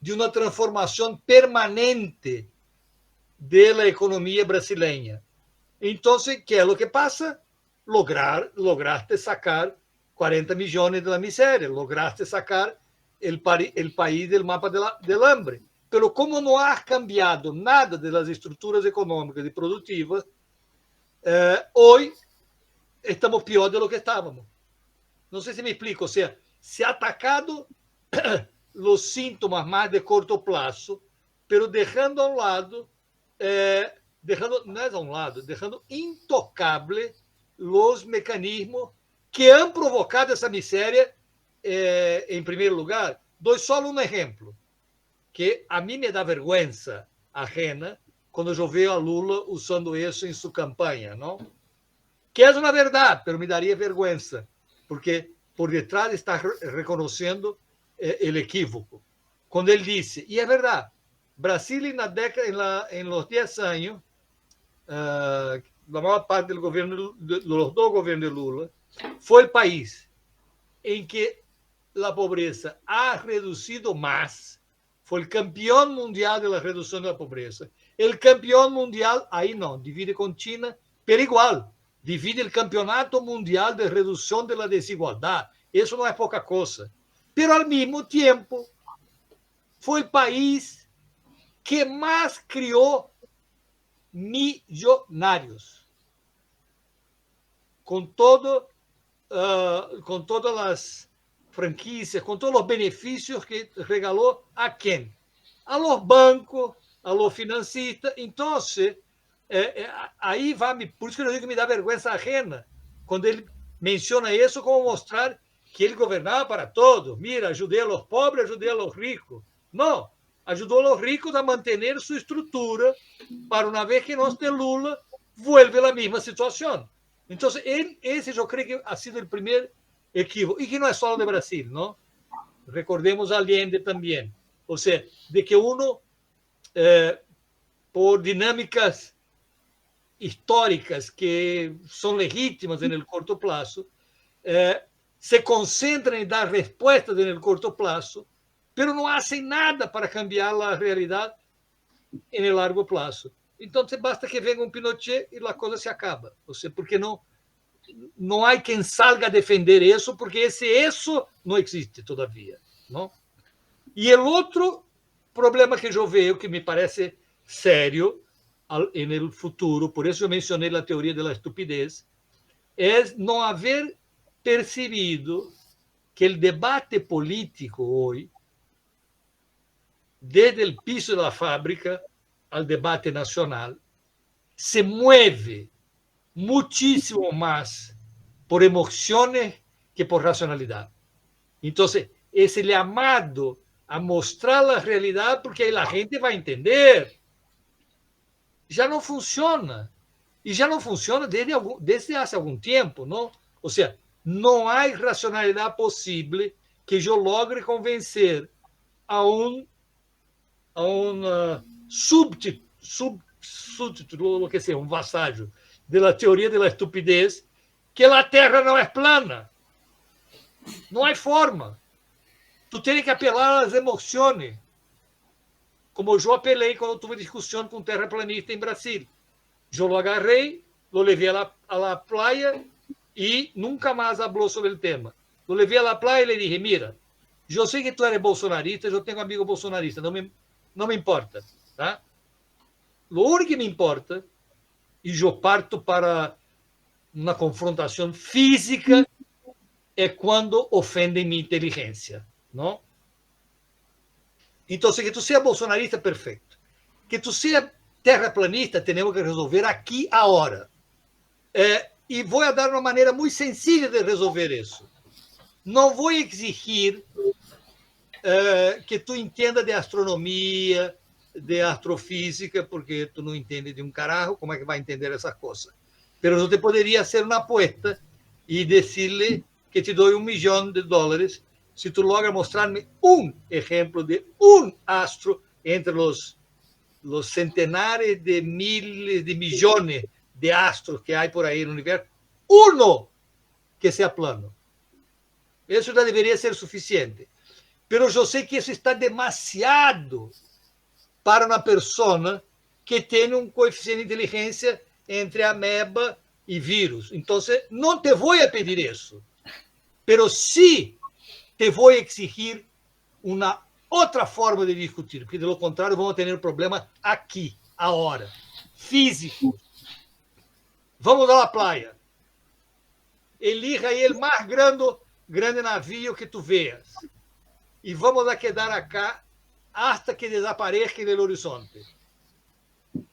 de uma transformação permanente da economia brasileira. Então, que é o que passa? Lograste sacar 40 milhões da miséria, lograste sacar o país do mapa do hambre. Pero como não há cambiado nada das estruturas econômicas e produtivas, hoje estamos pior do que estávamos. Não sei se me explico. Ou seja, se ha atacado os sintomas mais de curto prazo, pero deixando a um lado, deixando intocável os mecanismos que han provocado essa miséria, em primeiro lugar. Dou só um exemplo, que a mim me dá vergonha ajena quando eu vejo a Lula usando isso em sua campanha, não? Que é uma verdade, mas me daria vergonha, porque por detrás está reconhecendo o equívoco. Quando ele disse, e é verdade, Brasil em los 10 anos, a maior parte dos dois governos de Lula, foi o país em que a pobreza ha reduzido mais, foi o campeão mundial da redução da pobreza. O campeão mundial, aí não, divide com China, pero igual, divide o campeonato mundial de redução da desigualdade. Isso não é pouca coisa. Pero, ao mesmo tempo, foi o país que mais criou milionários. Com todas as franquicias, com todos os benefícios que regalou a quem? A los bancos, a los financistas. Então, aí vai, por isso que eu digo que me dá vergonha ajena, quando ele menciona isso como mostrar que ele governava para todos. Mira, ajudei a los pobres, ajudei a los ricos. Não, ajudou a los ricos a manter sua estrutura para uma vez que nós de Lula vuelve a mesma situação. Então, esse eu creio que ha sido o primeiro equívoco, e que não é só o de Brasil, não? Recordemos Allende também. Ou seja, de que uno, por dinâmicas históricas que são legítimas no curto prazo, se concentram em dar respostas no curto prazo, pero não fazem nada para cambiar a realidade no largo prazo. Então, basta que venha um Pinochet e a coisa se acaba. Ou seja, porque não há quem salga a defender isso, porque isso não existe todavia. Não? E o outro problema que eu vejo, que me parece sério no futuro, por isso eu mencionei a teoria da estupidez, é não haver percebido que o debate político hoje, desde o piso da fábrica ao debate nacional, se mueve muchísimo mais por emoções que por racionalidade. Então, esse chamado a mostrar a realidade, porque aí a gente vai entender, já não funciona. E já não funciona desde há algum tempo, não? Ou seja, não há racionalidade possível que eu logre convencer a um subtítulo, que seja, um vassalho da teoria da estupidez, que a Terra não é plana. Não há forma. Tu tens que apelar às emoções, como eu apelei quando tive discussão com um terraplanista em Brasil. Eu lo agarrei, lo levei a la playa e nunca mais falou sobre o tema. Lo levei a la playa e le dije, mira, eu sei que tu eres bolsonarista, eu tenho amigo bolsonarista, não me importa. Tá? O único que me importa, e eu parto para uma confrontação física, é quando ofendem minha inteligência. Não? Então, que tu seja bolsonarista, perfeito. Que tu seja terraplanista temos que resolver aqui, agora. E vou dar uma maneira muito sencilla de resolver isso. Não vou exigir que tu entenda de astronomia, de astrofísica, porque tu não entende de um carajo, como é que vai entender essa coisa? Pero eu te poderia fazer uma apuesta e dizer-lhe que te dou $1 milhão se tu logra mostrar-me um exemplo de um astro entre os centenares de miles de milhões de astros que há por aí no universo, uno que seja plano. Isso já deveria ser suficiente. Mas eu sei que isso está demasiado para uma pessoa que tem um coeficiente de inteligência entre ameba e vírus. Então, não te vou pedir isso. Mas sim te vou exigir uma outra forma de discutir, porque, de lo contrário, vamos ter um problema aqui, agora, físico. Vamos à praia. Elija aí o mais grande navio que tu veas. E vamos a quedar acá hasta que desapareça no horizonte.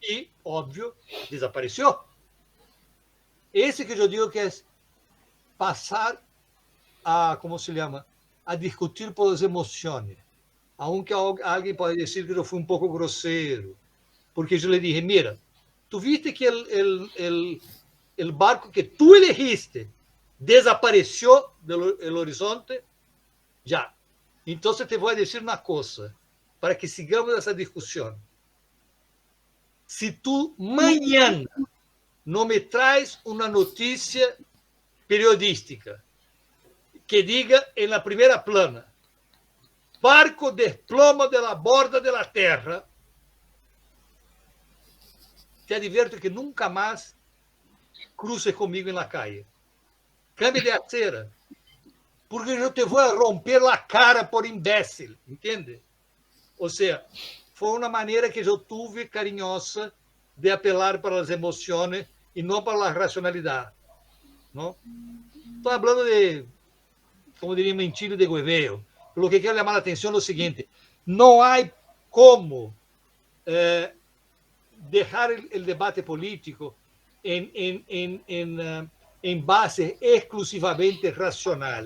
E, óbvio, desapareceu. Esse que eu digo que é passar a, como se chama, a discutir por as emoções. Aunque alguém pode dizer que eu fui um pouco grosseiro, porque eu lhe dije, mira, tu viste que o barco que tu elegiste desapareceu do horizonte? Já. Então, te vou dizer uma coisa, para que sigamos essa discussão. Se tu amanhã não me traz uma notícia periodística que diga na primeira plana, barco desploma de la borda de la terra, te adverto que nunca mais cruces comigo na calle. Cambie de acera, porque eu te vou romper a cara por imbécil, entende? Ou seja, foi uma maneira que eu tive carinhosa de apelar para as emoções e não para a racionalidade. Não? Estou falando de, como diria, mentira de hueveo. Lo que quero chamar a atenção é o seguinte: não há como deixar o debate político em base exclusivamente racional,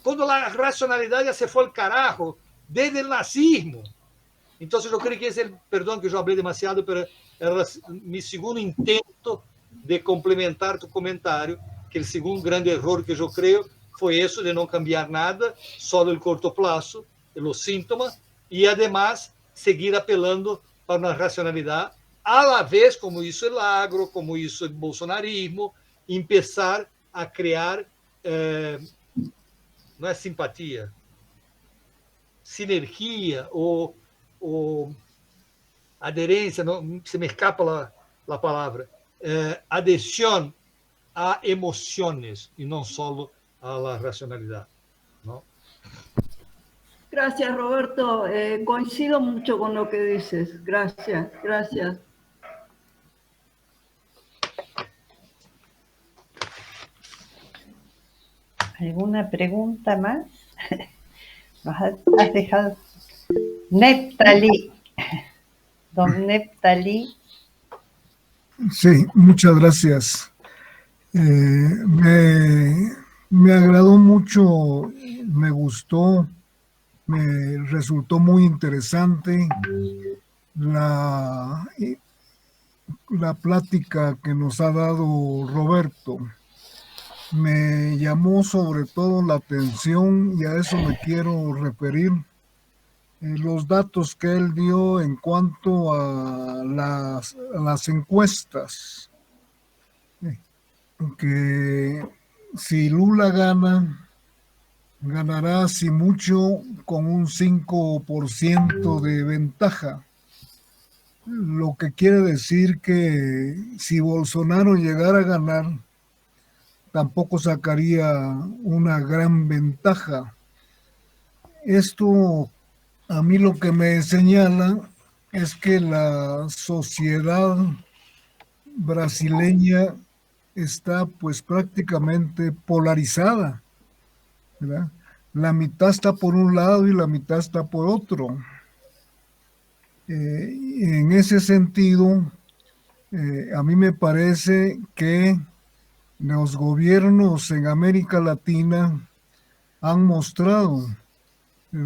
quando a racionalidade já se foi ao carajo desde o nazismo. Então, eu creio que esse é, perdão que eu falei demasiado, mas era meu segundo intento de complementar tu comentário, que o segundo grande erro que eu creio foi isso de não cambiar nada, só no curto prazo, os sintomas, e, además, seguir apelando para uma racionalidade, a la vez, como isso o agro, como isso o bolsonarismo, começar a criar, não é simpatia, sinergia ou aderência, não, se me escapa a palavra, adesão a emoções e não só a la racionalidad, ¿no? Gracias, Roberto. Coincido mucho con lo que dices. Gracias, gracias. ¿Alguna pregunta más? Nos has dejado. Neptali. Don Neptali. Sí, muchas gracias. Me agradó mucho, me gustó, me resultó muy interesante la plática que nos ha dado Roberto. Me llamó sobre todo la atención, y a eso me quiero referir, los datos que él dio en cuanto a las encuestas. Que si Lula ganará si mucho con un 5% de ventaja. Lo que quiere decir que si Bolsonaro llegara a ganar, tampoco sacaría una gran ventaja. Esto a mí lo que me señala es que la sociedad brasileña está pues prácticamente polarizada, ¿verdad? La mitad está por un lado y la mitad está por otro. En ese sentido, a mí me parece que los gobiernos en América Latina han mostrado,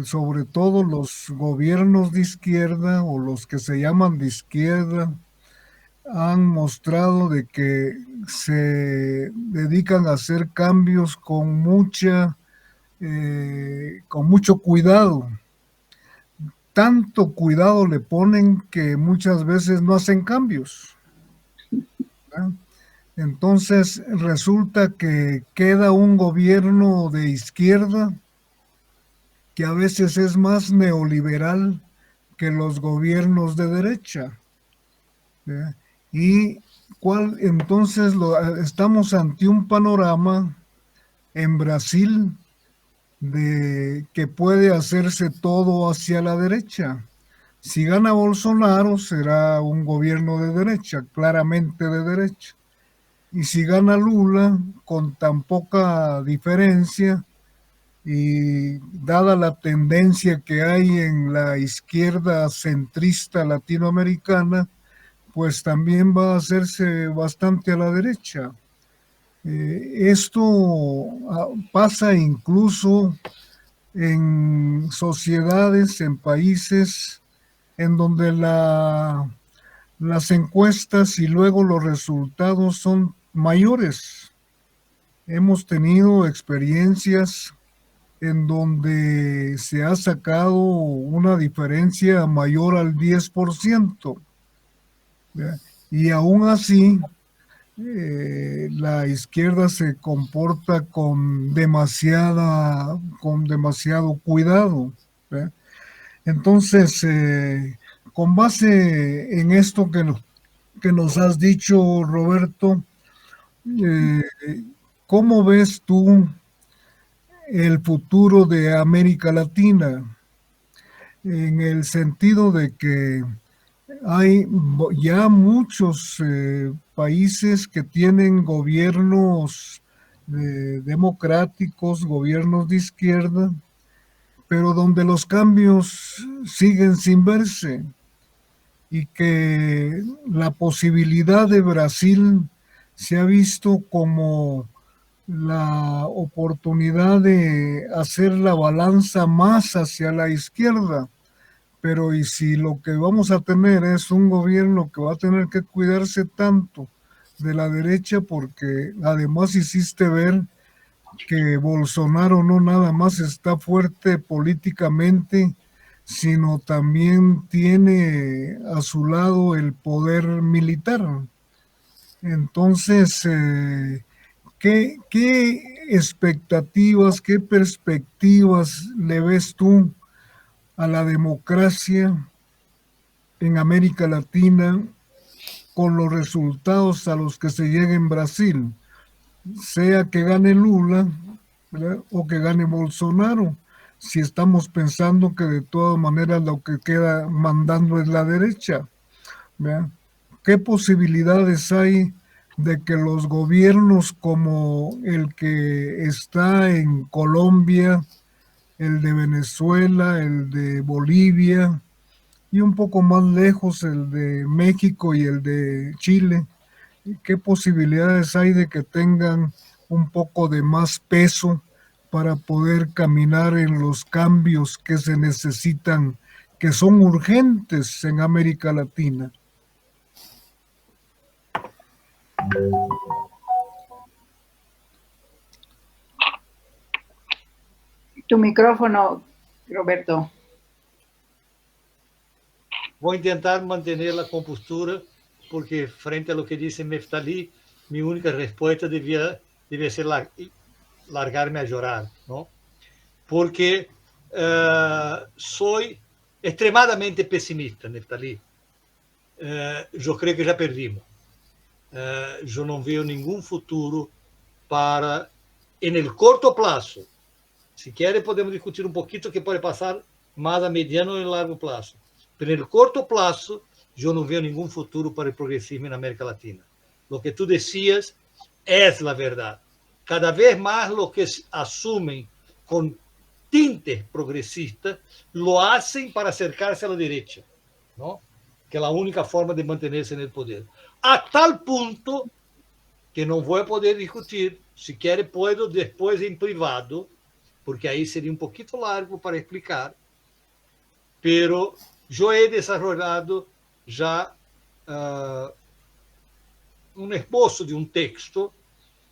sobre todo los gobiernos de izquierda o los que se llaman de izquierda, han mostrado de que se dedican a hacer cambios con mucho cuidado. Tanto cuidado le ponen que muchas veces no hacen cambios, ¿verdad? Entonces resulta que queda un gobierno de izquierda que a veces es más neoliberal que los gobiernos de derecha, ¿verdad? Y entonces estamos ante un panorama en Brasil de que puede hacerse todo hacia la derecha. Si gana Bolsonaro, será un gobierno de derecha, claramente de derecha. Y si gana Lula, con tan poca diferencia, y dada la tendencia que hay en la izquierda centrista latinoamericana, pues también va a hacerse bastante a la derecha. Esto pasa incluso en sociedades, en países en donde las encuestas y luego los resultados son mayores. Hemos tenido experiencias en donde se ha sacado una diferencia mayor al 10%, ¿verdad? Y aún así, la izquierda se comporta con demasiado cuidado, ¿verdad? Entonces, con base en esto que nos has dicho, Roberto, eh, ¿cómo ves tú el futuro de América Latina? En el sentido de que hay ya muchos países que tienen gobiernos democráticos, gobiernos de izquierda, pero donde los cambios siguen sin verse y que la posibilidad de Brasil se ha visto como la oportunidad de hacer la balanza más hacia la izquierda. Pero ¿y si lo que vamos a tener es un gobierno que va a tener que cuidarse tanto de la derecha? Porque además hiciste ver que Bolsonaro no nada más está fuerte políticamente, sino también tiene a su lado el poder militar. Entonces, ¿qué expectativas, qué perspectivas le ves tú a la democracia en América Latina con los resultados a los que se llega en Brasil? Sea que gane Lula, ¿verdad?, o que gane Bolsonaro, si estamos pensando que de todas maneras lo que queda mandando es la derecha, ¿verdad? ¿Qué posibilidades hay de que los gobiernos como el que está en Colombia, el de Venezuela, el de Bolivia y un poco más lejos el de México y el de Chile, qué posibilidades hay de que tengan un poco de más peso para poder caminar en los cambios que se necesitan, que son urgentes en América Latina? Tu micrófono, Roberto. Vou tentar manter a compostura, porque frente a lo que disse Neftali, minha única resposta devia ser largar-me a chorar, não? Porque sou extremadamente pessimista, Neftali. Eu creio que já perdimos. Eu não vejo nenhum futuro para, en el corto plazo. Se querem, podemos discutir um pouquinho que pode passar mais a mediano e largo plazo. Pero en el corto plazo, yo no veo ningún futuro para el progresismo en América Latina. Lo que tú decías es la verdad. Cada vez más los que asumen con tintes progresistas lo hacen para acercarse a la derecha, ¿no? Que é a única forma de manter-se no poder. A tal ponto que não vou poder discutir, se quer, posso depois em privado, porque aí seria um pouquinho largo para explicar, pero eu he desarrollado já um esboço de um texto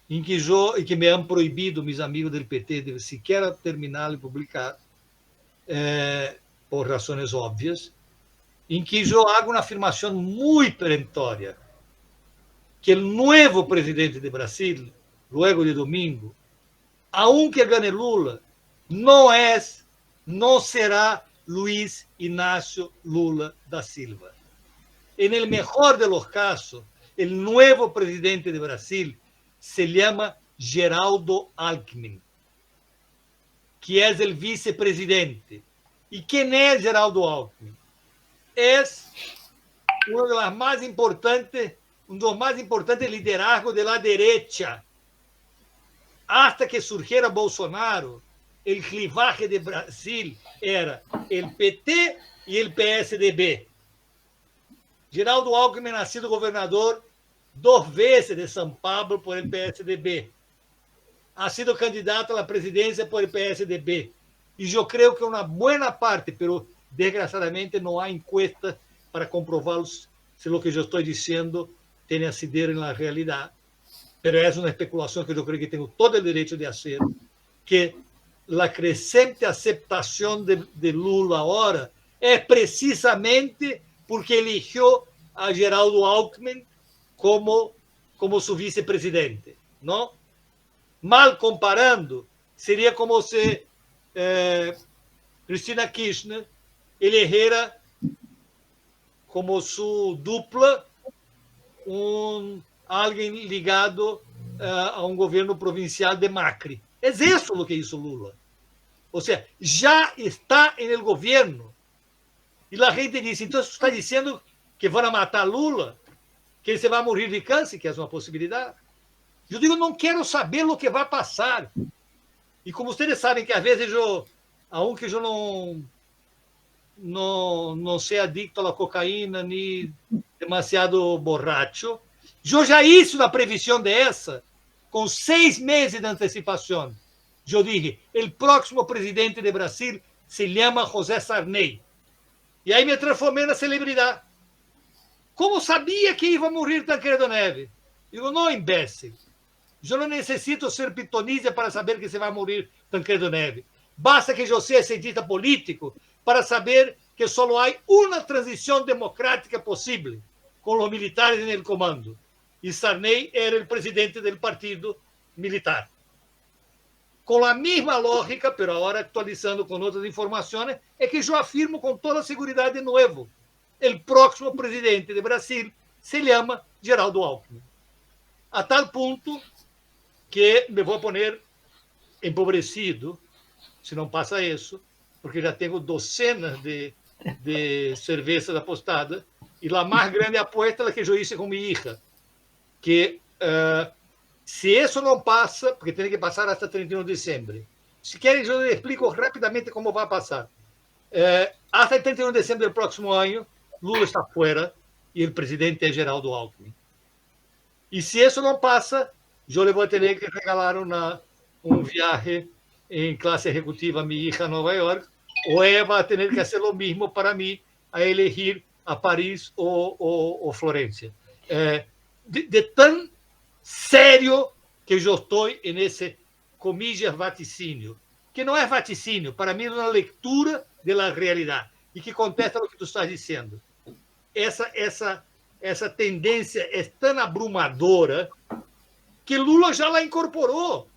em que me han proibido mis amigos del PT de sequer terminar e publicar, por razões óbvias, em que eu hago uma afirmação muito perentória, que o novo presidente de Brasil, luego de domingo, aunque gane Lula, não será Luiz Inácio Lula da Silva. En el mejor de los casos, el nuevo presidente de Brasil se llama Geraldo Alckmin, que es el vicepresidente. ¿Y quién es Geraldo Alckmin? Es uno de los más importantes liderazgos de la derecha. Hasta que surgiera Bolsonaro, el clivaje de Brasil era el PT y el PSDB. Geraldo Alckmin ha sido governador 2 veces de São Paulo por el PSDB. Ha sido candidato a la presidencia por el PSDB. Y yo creo que una buena parte, pero desgraciadamente no hay encuestas para comprobar si lo que yo estoy diciendo tiene asidero en la realidad. Pero es una especulación que yo creo que tengo todo el derecho de hacer, que la creciente aceptación de Lula ahora es precisamente porque eligió a Geraldo Alckmin como su vicepresidente, ¿no? Mal comparando, sería como si Cristina Kirchner elegera como su dupla alguém ligado a um governo provincial de Macri. É isso o que hizo Lula. Ou seja, já está no governo. E a gente diz, então você está dizendo que vão matar Lula? Que ele se vai morrer de câncer, que é uma possibilidade? Eu digo, não quero saber o que vai passar. E como vocês sabem que às vezes aunque eu não seja adicto à cocaína, nem demasiado borracho, eu já hice uma previsão dessa com 6 meses de antecipação. Eu disse, o próximo presidente de Brasil se chama José Sarney. E aí me transformei na celebridade. Como sabia que ia morrer Tancredo Neves? Digo, não, imbécil. Eu não necessito ser pitonísia para saber que se vai morrer Tancredo Neves. Basta que eu seja cientista político para saber que só há uma transição democrática possível com os militares no comando. E Sarney era o presidente do partido militar. Com a mesma lógica, pero agora atualizando com outras informações, é que eu afirmo com toda a segurança de novo, o próximo presidente de Brasil se chama Geraldo Alckmin. A tal ponto que me vou poner empobrecido, se não passa isso, porque já tenho docenas de cervejas apostadas, e a mais grande aposta é que eu hice com minha hija, que se isso não passa, porque tem que passar até 31 de dezembro. Se querem, eu explico rapidamente como vai passar. Até 31 de dezembro do próximo ano, Lula está fora e o presidente é Geraldo Alckmin. E se isso não passa, eu le vou ter que regalar viagem em classe executiva a minha hija a Nova York, ou ela vai ter que fazer o mesmo para mim, a elegir a Paris ou Florença. De tão sério que eu estou nesse, comillas, vaticínio, que não é vaticínio, para mim é uma leitura da realidade e que contesta o que tu estás dizendo. Essa tendência é tão abrumadora que Lula já la incorporou.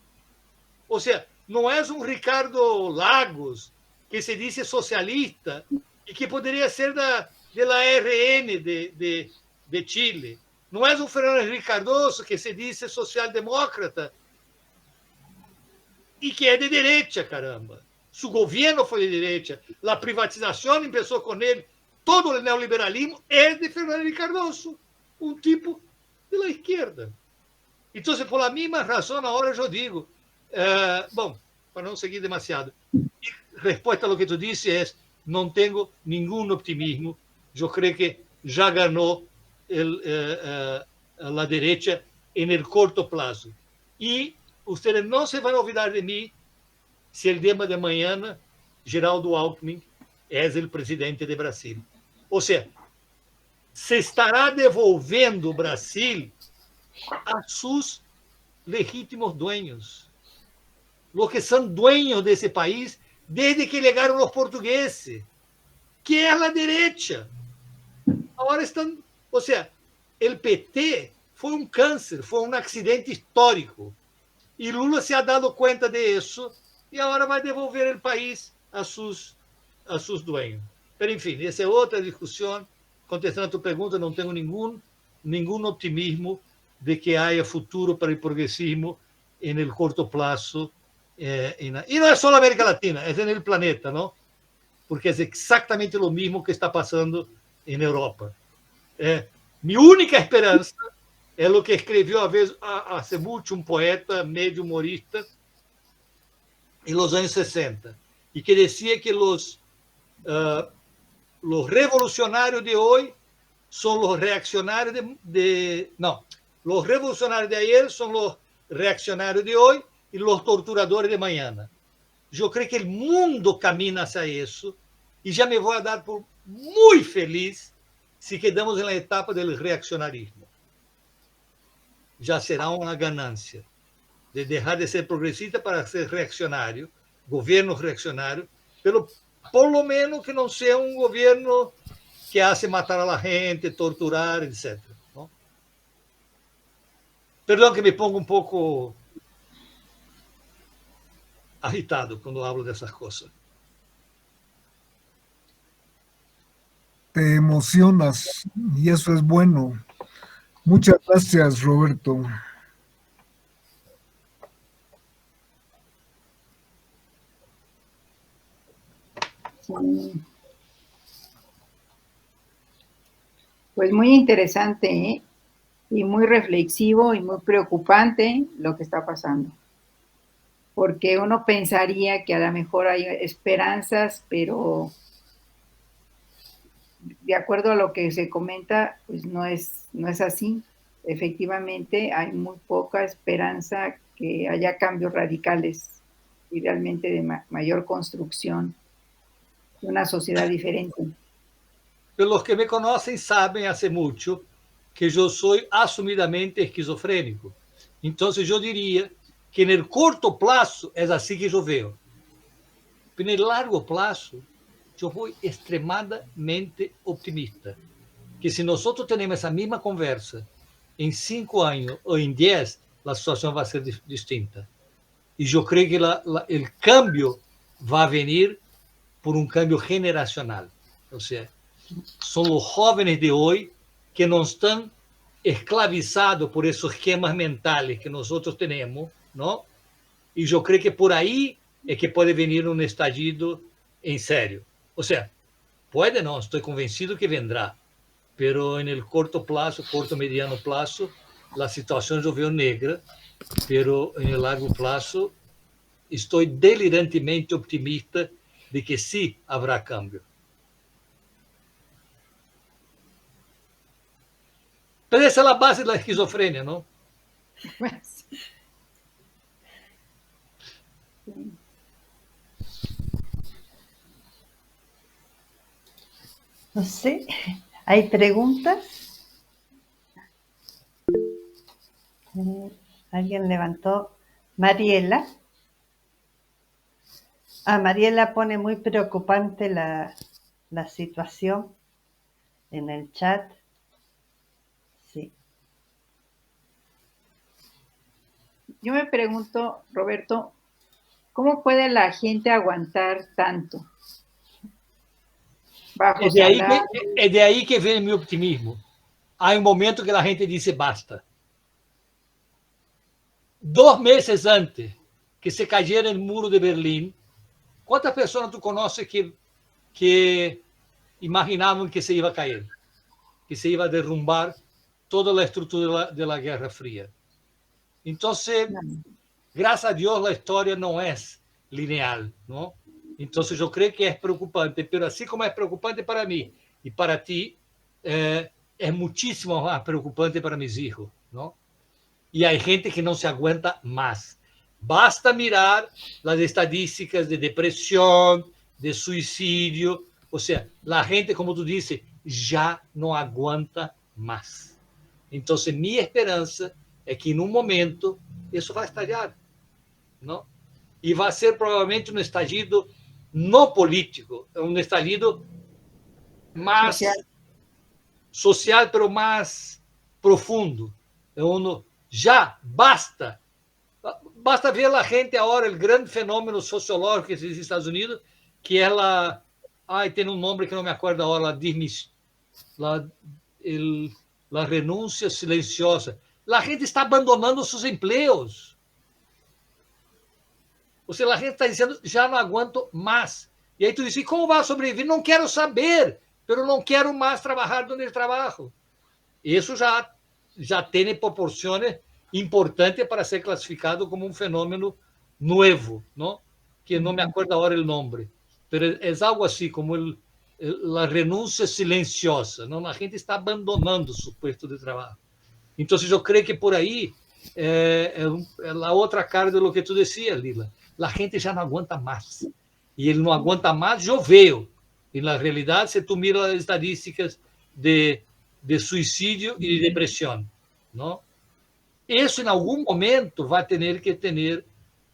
Ou seja, não é um Ricardo Lagos que se diz socialista e que poderia ser da RN de Chile. Não é um Fernando Henrique Cardoso que se diz social-demócrata e que é de direita, caramba. Su governo foi de direita. A privatização começou com ele. Todo o neoliberalismo é de Fernando Henrique Cardoso, um tipo da esquerda. Então, por a mesma razão, agora eu digo, bom, para não seguir demasiado, resposta ao que tu disse é, não tenho nenhum optimismo, yo creo que ya ganó la derecha en el corto plazo. Y ustedes no se van a olvidar de mí si el día de mañana Geraldo Alckmin es el presidente de Brasil. O sea, se estará devolviendo Brasil a sus legítimos dueños, los que son dueños de ese país desde que llegaron los portugueses, que es la derecha. Ahora están, o sea, el PT fue un cáncer, fue un accidente histórico. Y Lula se ha dado cuenta de eso y ahora va a devolver el país a sus dueños. Pero, en fin, esa es otra discusión. Contestando a tu pregunta, no tengo ningún optimismo de que haya futuro para el progresismo en el corto plazo. Y no es solo América Latina, es en el planeta, ¿no? Porque es exactamente lo mismo que está pasando en Europa. Mi única esperanza es lo que escribió hace mucho un poeta medio humorista en los años 60, y que decía que los revolucionarios de hoy son los reaccionarios los revolucionarios de ayer son los reaccionarios de hoy y los torturadores de mañana. Yo creo que el mundo camina hacia eso y ya me voy a dar por muy feliz si quedamos en la etapa del reaccionarismo. Ya será una ganancia de dejar de ser progresista para ser reaccionario, gobierno reaccionario, pero por lo menos que no sea un gobierno que hace matar a la gente, torturar, etc. ¿No? Perdón que me pongo un poco agitado cuando hablo de esas cosas. Te emocionas y eso es bueno. Muchas gracias, Roberto. Sí. Pues muy interesante, ¿eh? Y muy reflexivo y muy preocupante lo que está pasando. Porque uno pensaría que a lo mejor hay esperanzas, pero de acuerdo a lo que se comenta, pues no es así. Efectivamente, hay muy poca esperanza que haya cambios radicales y realmente de mayor construcción de una sociedad diferente. Los que me conocen saben hace mucho que yo soy asumidamente esquizofrénico. Entonces yo diría que en el corto plazo es así que yo veo. Pero en el largo plazo yo voy extremadamente optimista. Que si nosotros tenemos esa misma conversa en 5 años o en 10, la situación va a ser distinta. Y yo creo que el cambio va a venir por un cambio generacional. O sea, son los jóvenes de hoy que no están esclavizados por esos esquemas mentales que nosotros tenemos, ¿no? Y yo creo que por ahí es que puede venir un estallido en serio. O sea, puede no, estoy convencido que vendrá, pero en el corto plazo, corto mediano plazo, la situación yo veo negra, pero en el largo plazo estoy delirantemente optimista de que sí habrá cambio. Pero esa es la base de la esquizofrenia, ¿no? Pues, No sé, ¿hay preguntas? ¿Alguien levantó? Mariela. Mariela pone muy preocupante la situación en el chat. Sí. yo me pregunto, Roberto, ¿cómo puede la gente aguantar tanto? Bajo Es de ahí que viene mi optimismo. Hay un momento que la gente dice basta. 2 meses antes que se cayera el muro de Berlín, ¿cuántas personas tú conoces que imaginaban que se iba a caer? Que se iba a derrumbar toda la estructura de la Guerra Fría. Entonces, gracias a Dios, la historia no es lineal, ¿no? Entonces, yo creo que es preocupante, pero así como es preocupante para mí y para ti es muchísimo más preocupante para mis hijos, ¿no? Y hay gente que no se aguanta más. Basta mirar las estadísticas de depresión, de suicidio. O sea, la gente, como tú dices, ya no aguanta más. Entonces, mi esperanza es que en un momento eso va a estallar, ¿no? Y va a ser probablemente un estallido no político, un estallido más social, pero más profundo. Já basta. Basta ver a gente agora, o grande fenômeno sociológico que existe nos Estados Unidos, que é a... Ai, tem um nome que não me acordo agora, a renúncia silenciosa. A gente está abandonando seus empregos. Ou seja, a gente está dizendo, já não aguento mais. E aí tu diz, como vai sobreviver? Não quero saber, pero não quero mais trabalhar onde trabalho. Isso já tem proporções importantes para ser classificado como um fenômeno novo, não? Que não me acordo agora o nome, mas é algo assim como a renúncia silenciosa, não? A gente está abandonando seu posto de trabalho. Então, eu creio que por aí é a outra cara de lo que tu decías, Lila. A gente já não aguenta mais. E ele não aguenta mais, choveu. E na realidade, se tu mira as estadísticas de suicídio e de depressão, não? Isso, em algum momento, vai ter que ter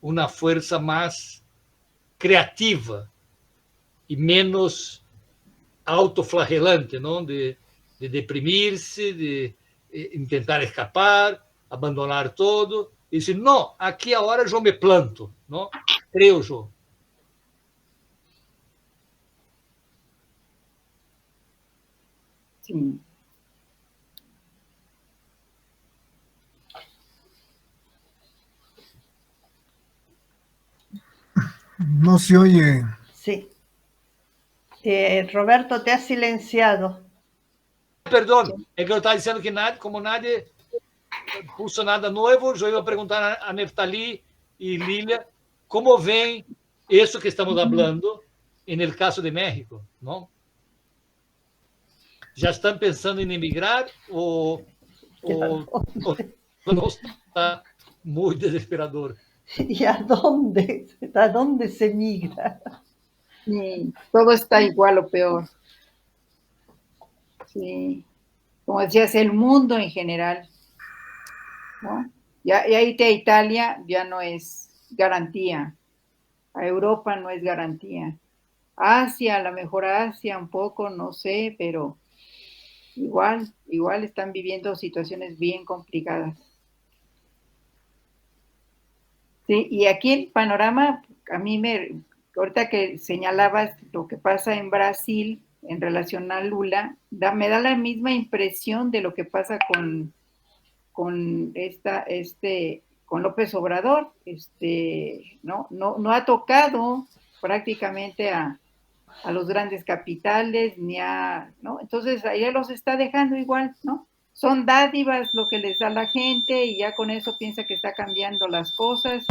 uma força mais criativa e menos autoflagelante, não? De deprimir-se, de tentar escapar, abandonar todo, e dizer, não, aqui agora eu me planto, não? Creio eu. Sim. No se oye. Sí. Roberto, te has silenciado. Perdão, é que eu estava dizendo que como nadie puso nada novo, eu ia perguntar a Neftali e Lilia como vem isso que estamos falando no caso de México, não? Já estão pensando em emigrar ou não está muito desesperador? ¿Y a dónde se migra? Sí, todo está igual o peor. Sí, como decías, el mundo en general, ¿no? Ya irte a Italia ya no es garantía, a Europa no es garantía, Asia, a lo mejor Asia un poco, no sé, pero igual están viviendo situaciones bien complicadas. Sí, y aquí el panorama, a mí ahorita que señalabas lo que pasa en Brasil en relación a Lula, me da la misma impresión de lo que pasa con López Obrador. No ha tocado prácticamente a los grandes capitales, ¿no? Entonces ahí los está dejando igual, ¿no? Son dádivas lo que les da la gente y ya con eso piensa que está cambiando las cosas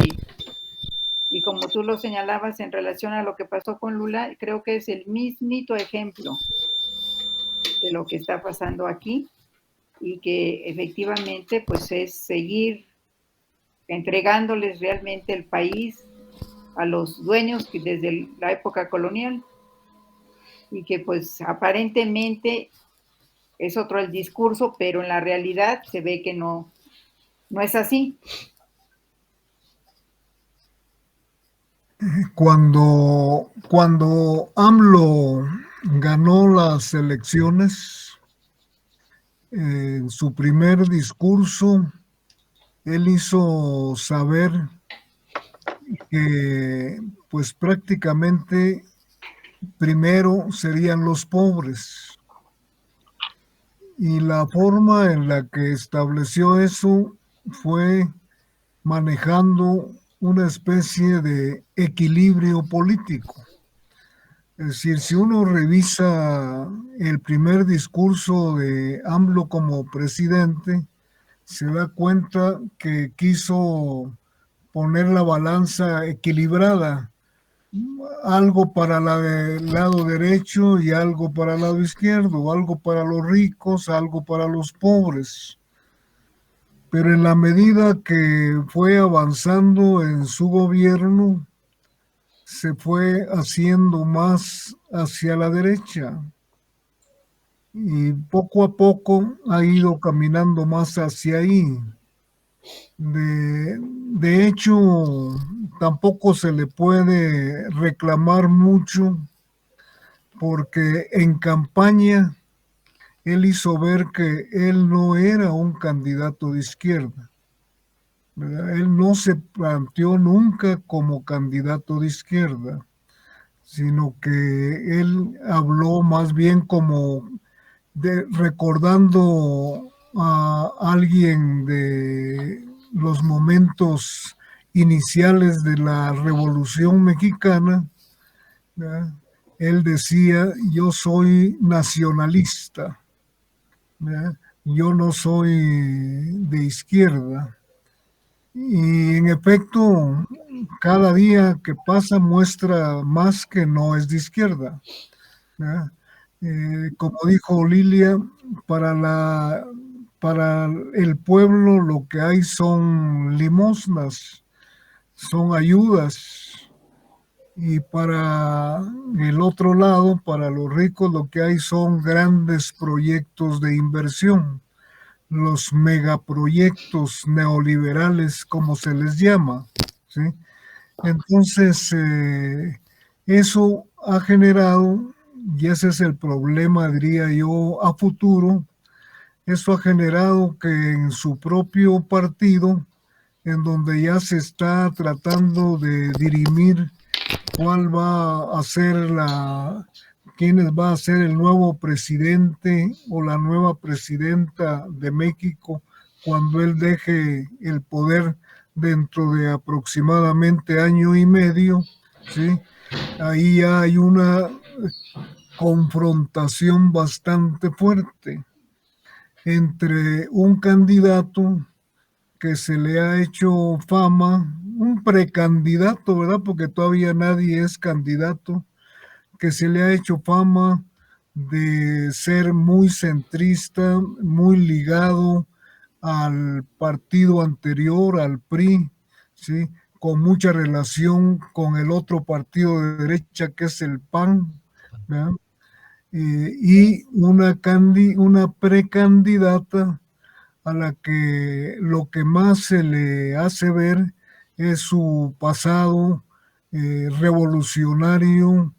y como tú lo señalabas en relación a lo que pasó con Lula, creo que es el mismito ejemplo de lo que está pasando aquí y que efectivamente pues es seguir entregándoles realmente el país a los dueños que desde la época colonial y que pues aparentemente es otro el discurso, pero en la realidad se ve que no es así. Cuando AMLO ganó las elecciones, en su primer discurso, él hizo saber que pues prácticamente primero serían los pobres. Y la forma en la que estableció eso fue manejando una especie de equilibrio político. Es decir, si uno revisa el primer discurso de AMLO como presidente, se da cuenta que quiso poner la balanza equilibrada algo para el lado derecho y algo para el lado izquierdo, algo para los ricos, algo para los pobres. Pero en la medida que fue avanzando en su gobierno, se fue haciendo más hacia la derecha y poco a poco ha ido caminando más hacia ahí. De hecho, tampoco se le puede reclamar mucho porque en campaña él hizo ver que él no era un candidato de izquierda, ¿verdad? Él no se planteó nunca como candidato de izquierda, sino que él habló más bien como recordando a alguien de los momentos iniciales de la Revolución Mexicana, ¿verdad? Él decía, yo soy nacionalista, ¿verdad? Yo no soy de izquierda. Y en efecto, cada día que pasa muestra más que no es de izquierda, ¿verdad? Como dijo Lilia, para el pueblo lo que hay son limosnas, son ayudas. Y para el otro lado, para los ricos, lo que hay son grandes proyectos de inversión, los megaproyectos neoliberales, como se les llama, ¿sí? Entonces, eso ha generado, y ese es el problema, diría yo, a futuro, eso ha generado que en su propio partido, en donde ya se está tratando de dirimir cuál va a ser quién va a ser el nuevo presidente o la nueva presidenta de México cuando él deje el poder dentro de aproximadamente año y medio, ¿sí? Ahí hay una confrontación bastante fuerte entre un candidato que se le ha hecho fama, un precandidato, ¿verdad? Porque todavía nadie es candidato, que se le ha hecho fama de ser muy centrista, muy ligado al partido anterior, al PRI, ¿sí? Con mucha relación con el otro partido de derecha que es el PAN, ¿verdad? Y una precandidata a la que lo que más se le hace ver es su pasado revolucionario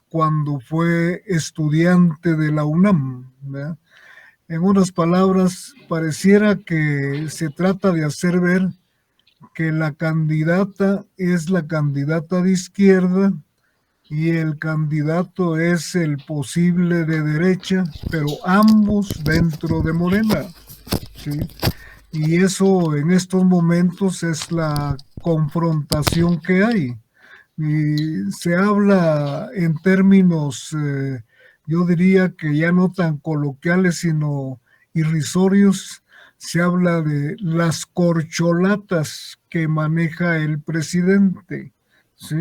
cuando fue estudiante de la UNAM, ¿verdad? En unas palabras, pareciera que se trata de hacer ver que la candidata es la candidata de izquierda y el candidato es el posible de derecha, pero ambos dentro de Morena, ¿sí? Y eso en estos momentos es la confrontación que hay. Y se habla en términos, yo diría que ya no tan coloquiales, sino irrisorios. Se habla de las corcholatas que maneja el presidente, ¿sí?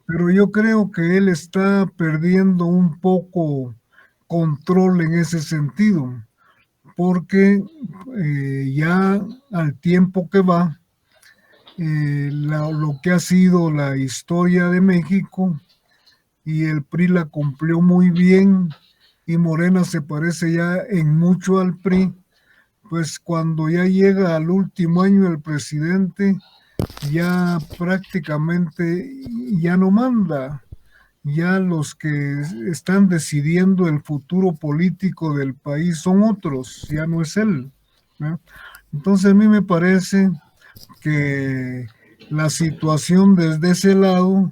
Pero yo creo que él está perdiendo un poco control en ese sentido, porque ya al tiempo que va, lo que ha sido la historia de México, y el PRI la cumplió muy bien, y Morena se parece ya en mucho al PRI, pues cuando ya llega al último año el presidente, ya prácticamente ya no manda. Ya los que están decidiendo el futuro político del país son otros, ya no es él, ¿no? Entonces a mí me parece que la situación desde ese lado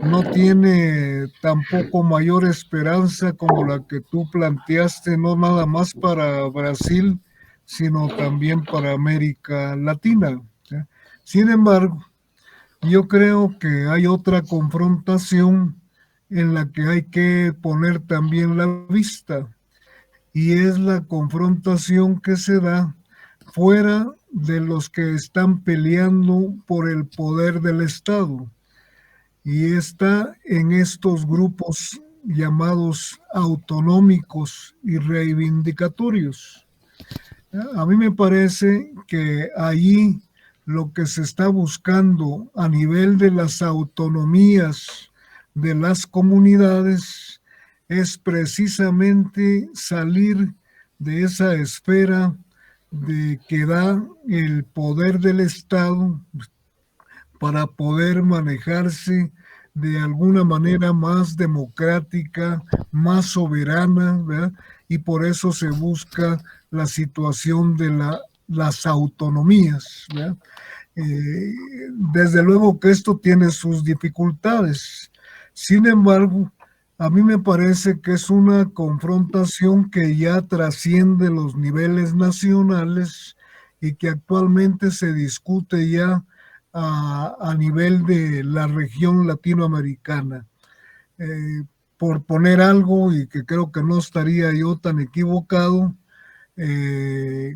no tiene tampoco mayor esperanza como la que tú planteaste, no nada más para Brasil, sino también para América Latina, ¿sí? Sin embargo, yo creo que hay otra confrontación en la que hay que poner también la vista, y es la confrontación que se da fuera de los que están peleando por el poder del Estado. y está en estos grupos llamados autonómicos y reivindicatorios. A mí me parece que allí lo que se está buscando a nivel de las autonomías de las comunidades es precisamente salir de esa esfera de que da el poder del Estado para poder manejarse de alguna manera más democrática, más soberana, ¿verdad? Y por eso se busca la situación de las autonomías, ¿verdad? Desde luego que esto tiene sus dificultades. Sin embargo, a mí me parece que es una confrontación que ya trasciende los niveles nacionales y que actualmente se discute ya a nivel de la región latinoamericana. Por poner algo, y que creo que no estaría yo tan equivocado, el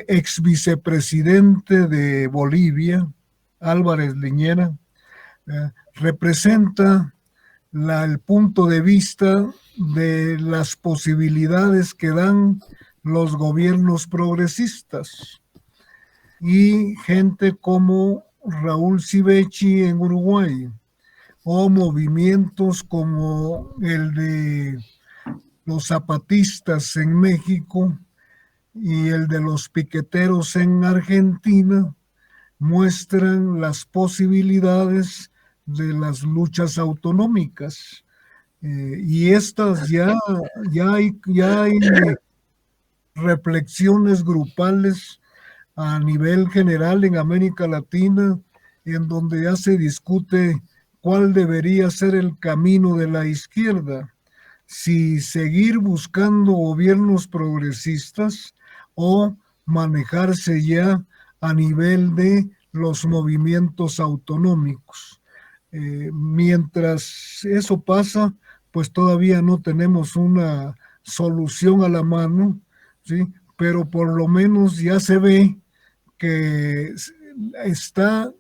ex vicepresidente de Bolivia, Álvarez Liñera, representa el punto de vista de las posibilidades que dan los gobiernos progresistas, y gente como Raúl Civechi en Uruguay, o movimientos como el de los zapatistas en México y el de los piqueteros en Argentina, muestran las posibilidades de las luchas autonómicas. Y estas ya hay reflexiones grupales a nivel general en América Latina, en donde ya se discute cuál debería ser el camino de la izquierda, si seguir buscando gobiernos progresistas o manejarse ya a nivel de los movimientos autonómicos. Mientras eso pasa, pues todavía no tenemos una solución a la mano, ¿sí? Pero por lo menos ya se ve que está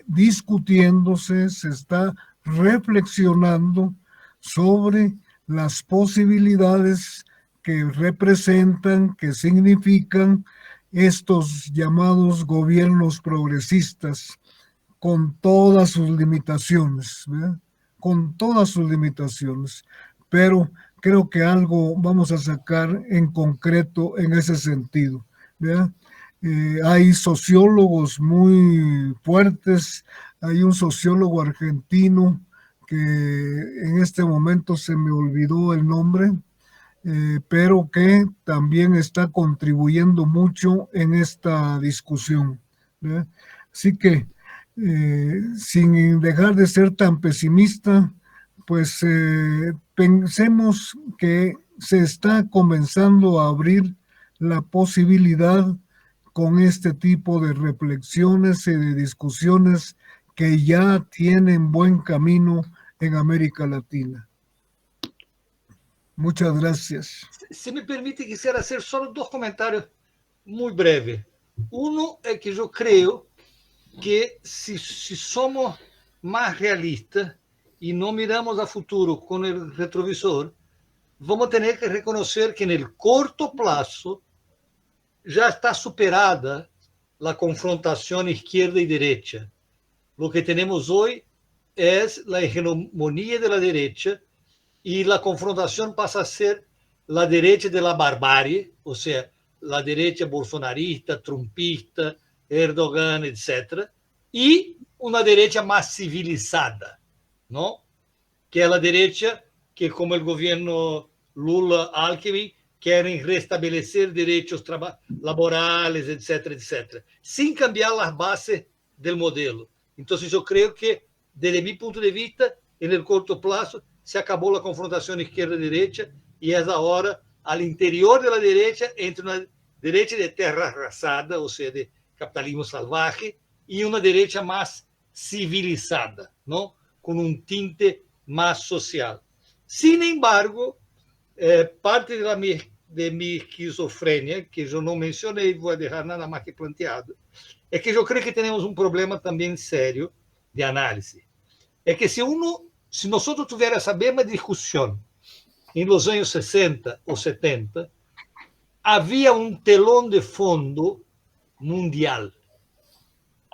discutiéndose, se está reflexionando sobre las posibilidades que representan, que significan estos llamados gobiernos progresistas, con todas sus limitaciones, ¿verdad? Con todas sus limitaciones, pero creo que algo vamos a sacar en concreto en ese sentido, ¿verdad? Hay sociólogos muy fuertes, hay un sociólogo argentino que en este momento se me olvidó el nombre, pero que también está contribuyendo mucho en esta discusión, ¿verdad? Así que, sin dejar de ser tan pesimista, pues pensemos que se está comenzando a abrir la posibilidad con este tipo de reflexiones y de discusiones que ya tienen buen camino en América Latina. Muchas gracias. Se me permite, quisiera hacer solo dos comentarios muy breves. Uno es que yo creo que si somos más realistas y no miramos a futuro con el retrovisor, vamos a tener que reconocer que en el corto plazo ya está superada la confrontación izquierda y derecha. Lo que tenemos hoy es la hegemonía de la derecha y la confrontación pasa a ser la derecha de la barbarie, o sea, la derecha bolsonarista, trumpista, Erdogan, etc., y una derecha más civilizada, ¿no? Que es la derecha que, como el gobierno Lula-Alckmin, quieren restablecer derechos laborales, etc., etc., sin cambiar las bases del modelo. Entonces, yo creo que, desde mi punto de vista, en el corto plazo, se acabó la confrontación izquierda-derecha y es ahora, al interior de la derecha, entre una derecha de terra arrasada, o sea, de capitalismo salvaje, y una derecha más civilizada, ¿no? Con un tinte más social. Sin embargo, parte de mi esquizofrenia, que yo no mencioné, voy a dejar nada más que planteado, es que yo creo que tenemos un problema también serio de análisis. é que se nós tivéssemos essa mesma discussão nos anos 60 ou 70, havia um telão de fundo mundial.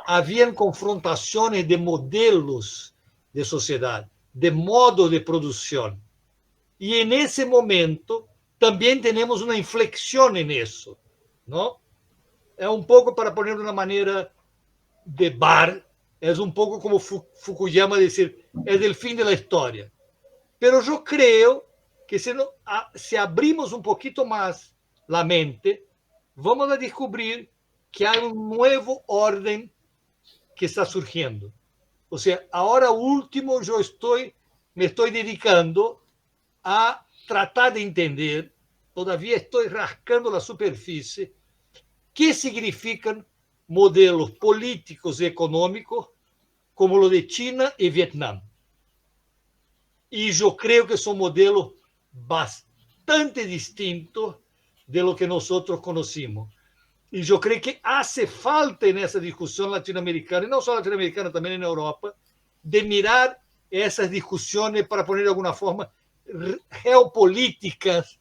Haviam confrontações de modelos de sociedade, de modo de produção. E nesse momento também temos uma inflexão nisso, não? É um pouco, para poner de uma maneira de bar, é um pouco como Fukuyama dizer, é o fim da história. Mas eu creio que se abrimos um pouquinho mais a mente, vamos a descobrir que há um novo ordem que está surgindo. Ou seja, agora último eu me estou dedicando a tratar de entender, todavia estou rascando a superfície, que significam modelos políticos e econômicos como o de China e Vietnã. E eu creio que são modelos bastante distintos de lo que nós conhecemos. E eu creio que hace falta nessa discussão latino-americana, e não só latino-americana, também na Europa, de mirar essas discussões para poner de alguma forma geopolíticas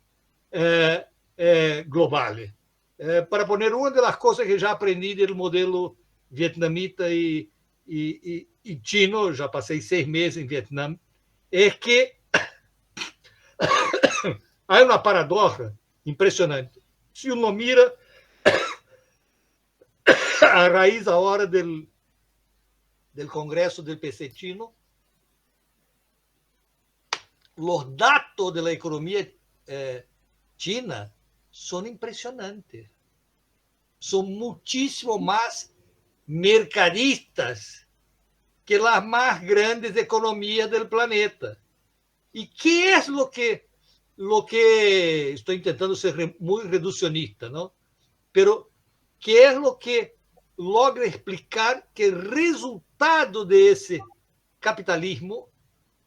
globais. Para poner uma das coisas que já aprendi do modelo vietnamita e chino, já passei 6 meses em Vietnã, é que há uma paradoxa impressionante. Se uno mira a raiz agora del Congresso del PC chino, os dados da economia china são impressionantes. São muitíssimo mais mercadistas que as mais grandes economias do planeta. E que é lo que estou tentando ser muito reducionista, não? Pero que é lo que logra explicar que o resultado desse capitalismo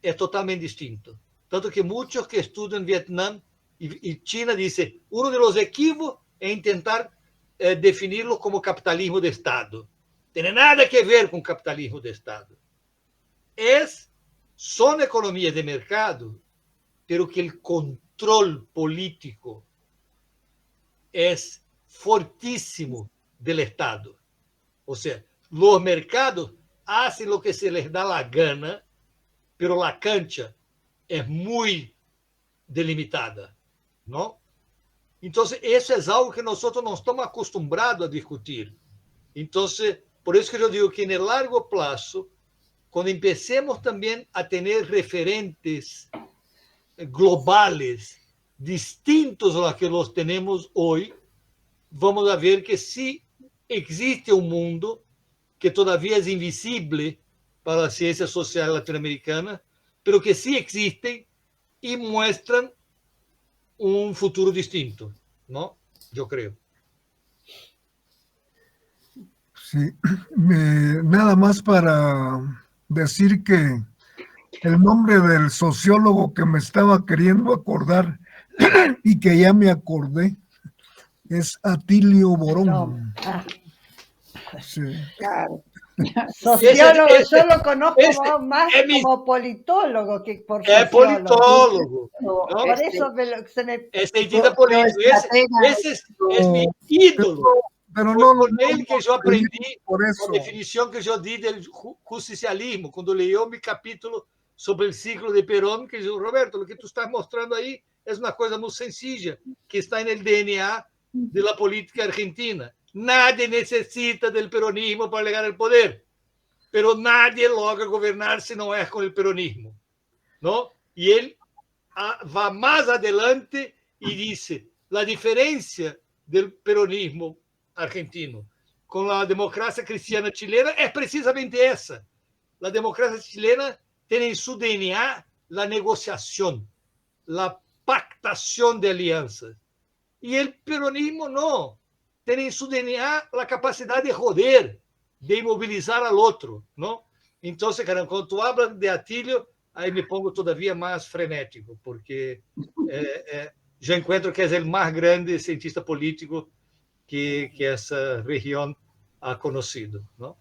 é totalmente distinto. Tanto que muitos que estudam Vietnã e China dizem um dos equívocos é tentar definir-lo como capitalismo de Estado. Não tem nada a ver com capitalismo de Estado. São economias de mercado, pero que o controle político é fortíssimo do Estado. Ou seja, os mercados fazem o que se les dá a gana, pero a cancha é muito delimitada, não? Então, isso é algo que nós não estamos acostumados a discutir. Então, por isso que eu digo que, no largo prazo, quando empecemos também a ter referentes globais distintos a que nós temos hoje, vamos a ver que sí existe um mundo que todavia é invisível para a ciência social latino-americana, pero que sí existen e mostram um futuro distinto, não? Eu creio. Sí, nada más para decir que el nombre del sociólogo que me estaba queriendo acordar y que ya me acordé es Atilio Borón. Sí. Claro. Sociólogo, yo lo conozco más como politólogo que por sociólogo. É politólogo. Por eso se me... É cientista político. Esse é meu ídolo. Pero Foi com ele que eu aprendi a definição que eu di do justicialismo, quando leu meu capítulo sobre o ciclo de Perón, que disse, Roberto, o que tu estás mostrando aí é uma coisa muito sencilla, que está no DNA da política argentina. Nadie necessita do peronismo para chegar ao poder, pero nadie logra governar se não é com o peronismo, não? E ele vai mais adelante e disse: a diferença do peronismo argentino com a democracia cristiana chilena é precisamente essa. A democracia chilena tem em seu DNA a negociação, a pactação de alianças. E o peronismo não. Tem em seu DNA a capacidade de joder, de imobilizar al outro, não? Então, caramba, quando tu hablas de Atilio, aí me pongo todavia mais frenético, porque já encontro que é o mais grande cientista político que essa região ha conhecido, não?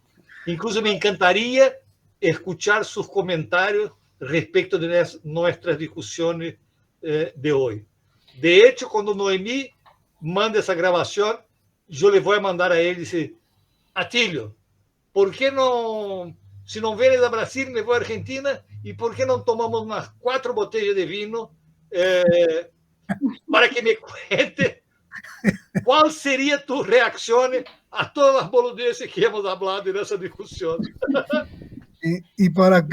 Incluso me encantaria escuchar sus comentarios respecto de nuestras discusiones de hoy. De hecho, cuando Noemí manda esa grabación, yo le voy a mandar a él y dice, Atílio, ¿por qué no, si no vienes a Brasil, me voy a Argentina, y por qué no tomamos unas 4 botellas de vino para que me cuente cuál sería tu reacción a todas las boludeces que hemos hablado en esa discusión? Y para